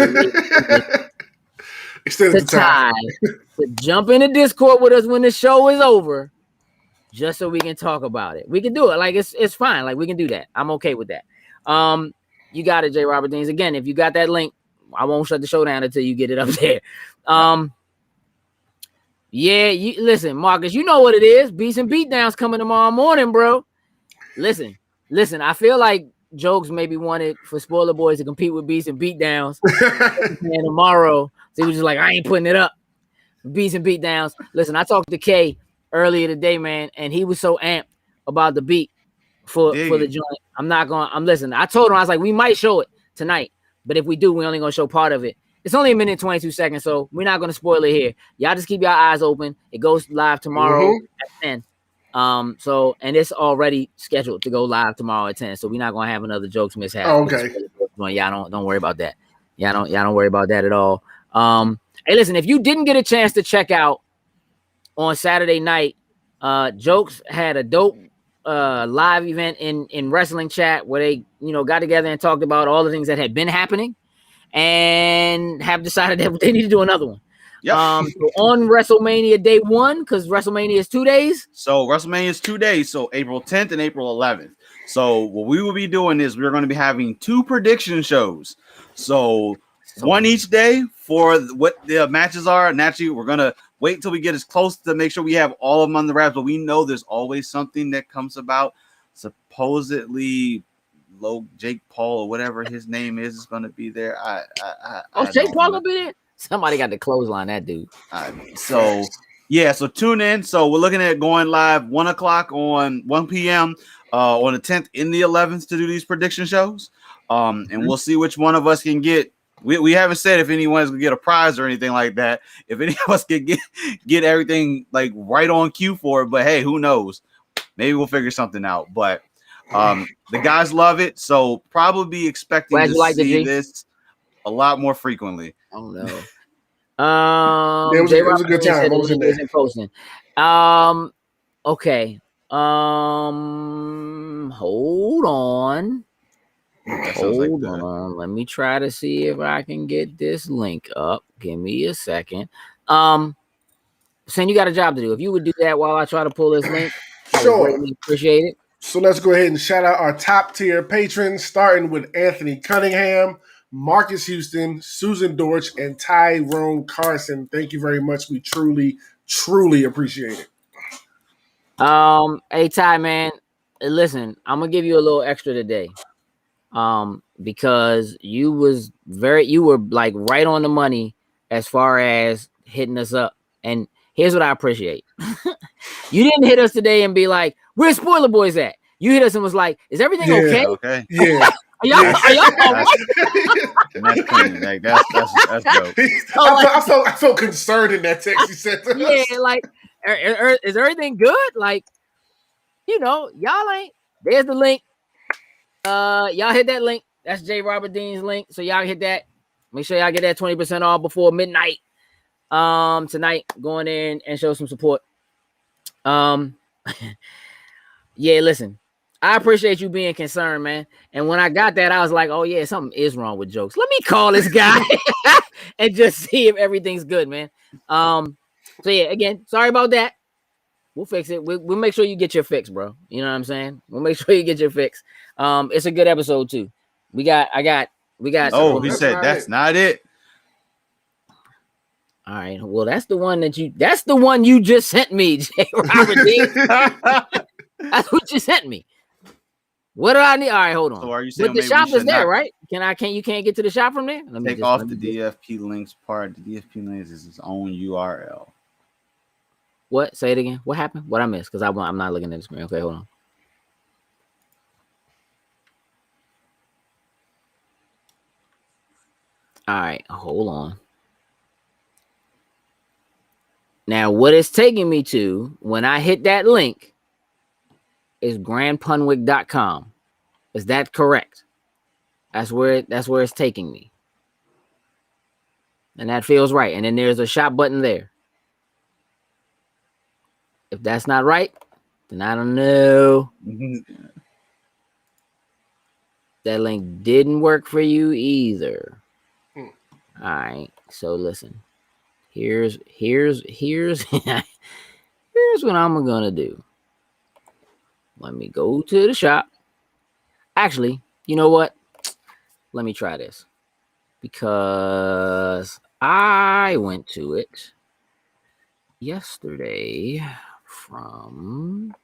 to Ty to jump in the Discord with us when the show is over, just so we can talk about it. We can do it. Like it's fine. Like we can do that. I'm okay with that. You got it, J. Robert Deans. Again, if you got that link, I won't shut the show down until you get it up there. Yeah, you listen, Marcus. You know what it is. Beats and Beatdowns coming tomorrow morning, bro. Listen. I feel like jokes maybe wanted for Spoiler Boys to compete with Beats and Beatdowns and tomorrow. So he was just like, I ain't putting it up. Beats and Beatdowns. Listen, I talked to Kay earlier today, man, and he was so amped about the beat for the joint. I told him, I was like, we might show it tonight, but if we do, we're only gonna show part of it. It's only 1 minute and 22 seconds, so we're not gonna spoil it here. Y'all just keep your eyes open. It goes live tomorrow at 10. And it's already scheduled to go live tomorrow at 10. So we're not gonna have another jokes mishap. Oh, okay. Y'all don't worry about that. Y'all don't worry about that at all. Hey, listen, if you didn't get a chance to check out on Saturday night, Jokes had a dope live event in wrestling chat where they, got together and talked about all the things that had been happening and have decided that they need to do another one. Yep. So on WrestleMania day 1, because WrestleMania is 2 days. So WrestleMania is 2 days, so April 10th and April 11th. So what we will be doing is we're going to be having 2 prediction shows. So one each day for what the matches are. Naturally, we're going to wait till we get as close to make sure we have all of them on the wraps. But we know there's always something that comes about. Supposedly, Jake Paul or whatever his name is going to be there. Jake Paul will be there? Somebody got to clothesline that dude. So tune in. So we're looking at going live 1 o'clock on 1 p.m. On the 10th in the 11th to do these prediction shows. And we'll see which one of us can get. We haven't said if anyone's gonna get a prize or anything like that. If any of us can get everything like right on cue for it, but hey, who knows? Maybe we'll figure something out. But the guys love it, so probably be expecting to see this a lot more frequently. Oh no. It was a good time. I was in there. Posting. Okay. Hold on. Hold on. Let me try to see if I can get this link up. Give me a second. Saying you got a job to do. If you would do that while I try to pull this link, sure. I would appreciate it. So let's go ahead and shout out our top tier patrons, starting with Anthony Cunningham, Marcus Houston, Susan Dorch, and Tyrone Carson. Thank you very much. We truly, truly appreciate it. Hey Ty, man, listen, I'm gonna give you a little extra today. Because you were like right on the money as far as hitting us up. And here's what I appreciate. You didn't hit us today and be like, where's Spoiler Boys at? You hit us and was like, is everything okay? Okay. Yeah. Are y'all That's clean. Like, that's dope. I felt concerned in that text he said to us. Yeah, like, is everything good? Like, y'all ain't. There's the link. Y'all hit that link. That's J. Robert Dean's link. So y'all hit that. Make sure y'all get that 20% off before midnight. Tonight, going in and show some support. Yeah, listen. I appreciate you being concerned, man. And when I got that, I was like, oh yeah, something is wrong with jokes. Let me call this guy and just see if everything's good, man. So yeah, again, sorry about that. We'll fix it. We'll make sure you get your fix, bro. You know what I'm saying? We'll make sure you get your fix. It's a good episode too. We got. Oh, he said that's not it. All right. Well, that's the one you just sent me, J. Robert Dean. That's what you sent me. What do I need? All right, hold on. So are you saying but the shop is there, right? You can't get to the shop from there? Let me take off the DFP links part. The DFP links is its own URL. What? Say it again. What happened? What I missed? Because I'm not looking at the screen. Okay, hold on. All right, hold on. Now, what it's taking me to when I hit that link is grandpunwick.com. Is that correct? That's where it's taking me. And that feels right. And then there's a shop button there. If that's not right, then I don't know. That link didn't work for you either. All right. So listen. Here's here's what I'm gonna do. Let me go to the shop. Actually, you know what? Let me try this. Because I went to it yesterday from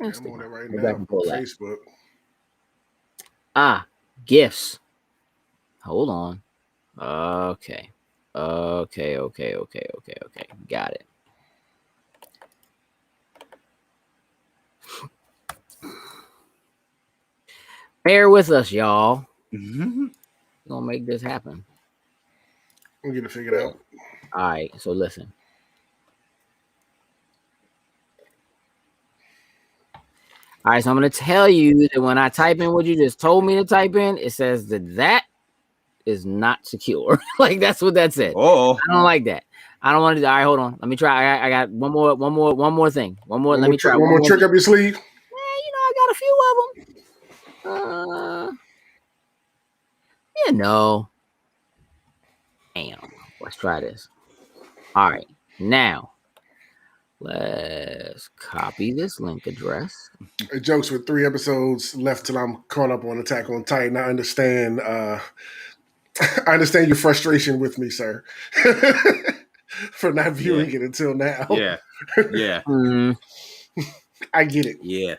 Instagram. I'm on it right now from Facebook. Gifts. Hold on. Okay. Got it. Bear with us, y'all. We're gonna make this happen. We'll get it figured out. All right, so listen. All right, so I'm gonna tell you that when I type in what you just told me to type in, it says that is not secure. Like that's what that said. Oh, I don't like that. I don't want to do. All right, hold on. Let me try. I got one more thing. Let me try. One more trick up your sleeve. Yeah, I got a few of them. Damn. Let's try this. All right, now let's copy this link address. Jokes with 3 episodes left till I'm caught up on Attack on Titan. I understand. I understand your frustration with me, sir, for not viewing it until now. Yeah. I get it. Yeah.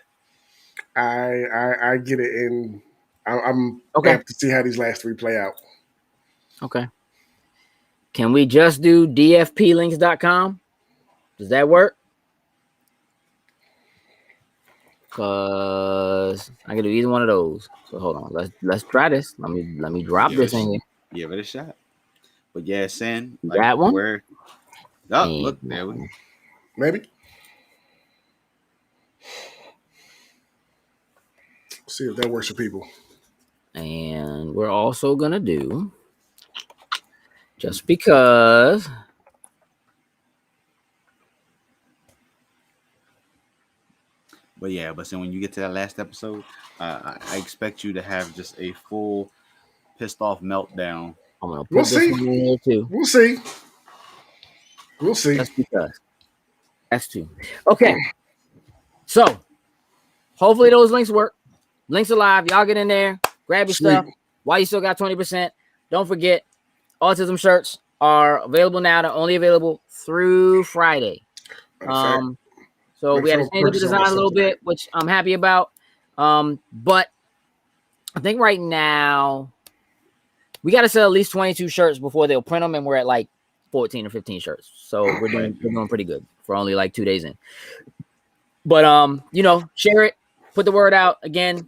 I get it, and I'm okay. amped to see how these last 3 play out. Okay. Can we just do dfplinks.com? Does that work? Cause I can do either one of those. So hold on. Let's try this. Let me drop this in here. Give it a shot. But yeah, Sin. Like, that one? Where? Oh, look there. Maybe. See if that works for people. And we're also gonna do just because. But yeah, so when you get to that last episode, I expect you to have just a full pissed off meltdown. I'm gonna put this in here too. We'll see. Just because. That's 2. Okay. So hopefully those links work. Links are live. Y'all get in there, grab your stuff. While you still got 20%. Don't forget, autism shirts are available now. They're only available through Friday. So we had to change the design a little bit, which I'm happy about. But I think right now we got to sell at least 22 shirts before they'll print them, and we're at like 14 or 15 shirts. So we're doing pretty good for only like 2 days in. But share it, put the word out. Again,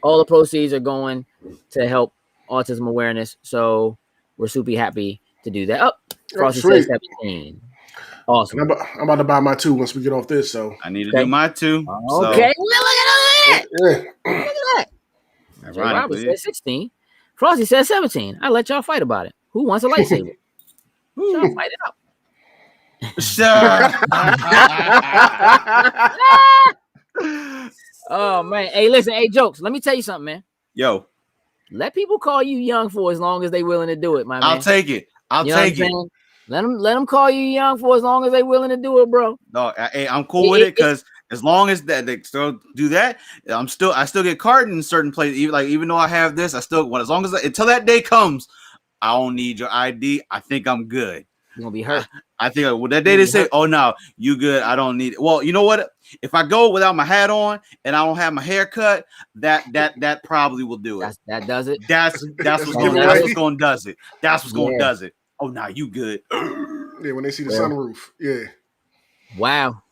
all the proceeds are going to help autism awareness. So we're super happy to do that. Oh, Frosty says 17. Awesome. And I'm about to buy my 2 once we get off this. So I need to do my 2. Okay. Well, look at that. Yeah. Look at that. Robert said 16. Frosty said 17. I let y'all fight about it. Who wants a lightsaber? Y'all fight it out. Oh man. Hey, listen. Hey, Jokes. Let me tell you something, man. Yo. Let people call you young for as long as they willing to do it, my man. I'll take it. I'll take it. Let them call you young for as long as they willing to do it, bro. No, I'm cool with it because as long as that they still do that, I still get carded in certain places. Even though I have this, I still want, as long as until that day comes, I don't need your ID. I think I'm good. You're gonna be hurt. I think that day they say, "Oh no, you good? I don't need it." Well, you know what? If I go without my hat on and I don't have my hair cut, that probably will do it. That does it. That's what's going to does it. That's what's going to does it. Oh, nah, you good? Yeah, when they see the sunroof. Yeah. Wow.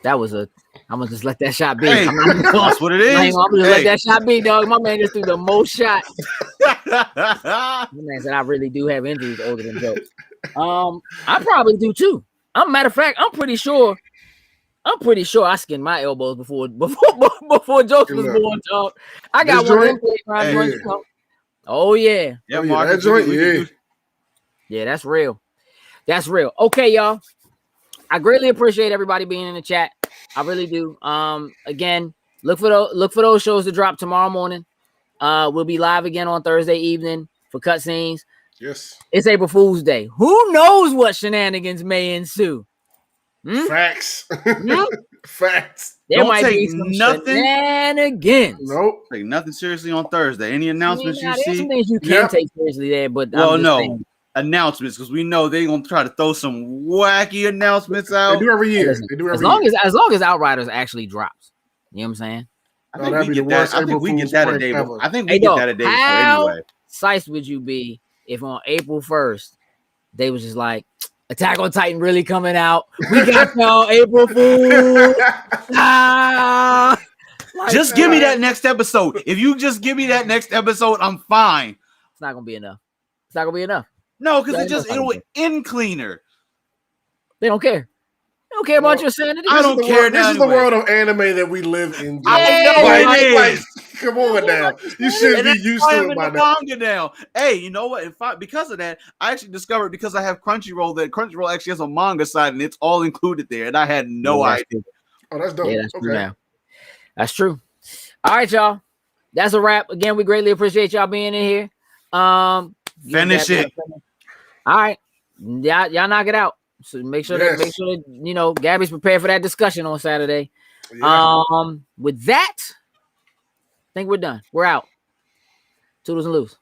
That was a. I'm gonna just let that shot be. Hey, that's what it is. I'm gonna just let that shot be, dog. My man just threw the most shots. My man said I really do have injuries older than jokes. I probably do too. Matter of fact, I'm pretty sure I skinned my elbows before jokes was born, dog. I got one of them playground joints. Oh yeah. Yeah, that joint, yeah, that's real. That's real. Okay, y'all. I greatly appreciate everybody being in the chat. I really do. Again, look for those shows to drop tomorrow morning. We'll be live again on Thursday evening for cutscenes. Yes. It's April Fool's Day. Who knows what shenanigans may ensue? Facts. Facts. There might be some shenanigans. Nope. Take nothing seriously on Thursday. Any announcements you see? There's some things you can take seriously there, but announcements, because we know they're gonna try to throw some wacky announcements out. They do every year. As long as Outriders actually drops. You know what I'm saying? I think we get that a day before. I think we get that a day before anyway. Psyched would you be if on April 1st they was just like, Attack on Titan really coming out. We got y'all April Fool. Just give me that next episode. If you just give me that next episode, I'm fine. It's not gonna be enough. It's not gonna be enough. No, because it'll end cleaner. They don't care. They don't care about your sanity. I don't care. This is the world of anime that we live in. Come on now. You should be used to it by now. Manga now. Hey, you know what? Because of that, I actually discovered, because I have Crunchyroll, that Crunchyroll actually has a manga side and it's all included there, and I had no idea. Oh, that's dope. Yeah, that's true now. That's true. All right, y'all. That's a wrap. Again, we greatly appreciate y'all being in here. Finish it. All right. Y'all knock it out. So make sure that Gabby's prepared for that discussion on Saturday. Yeah. With that, I think we're done. We're out. Toodles and loose.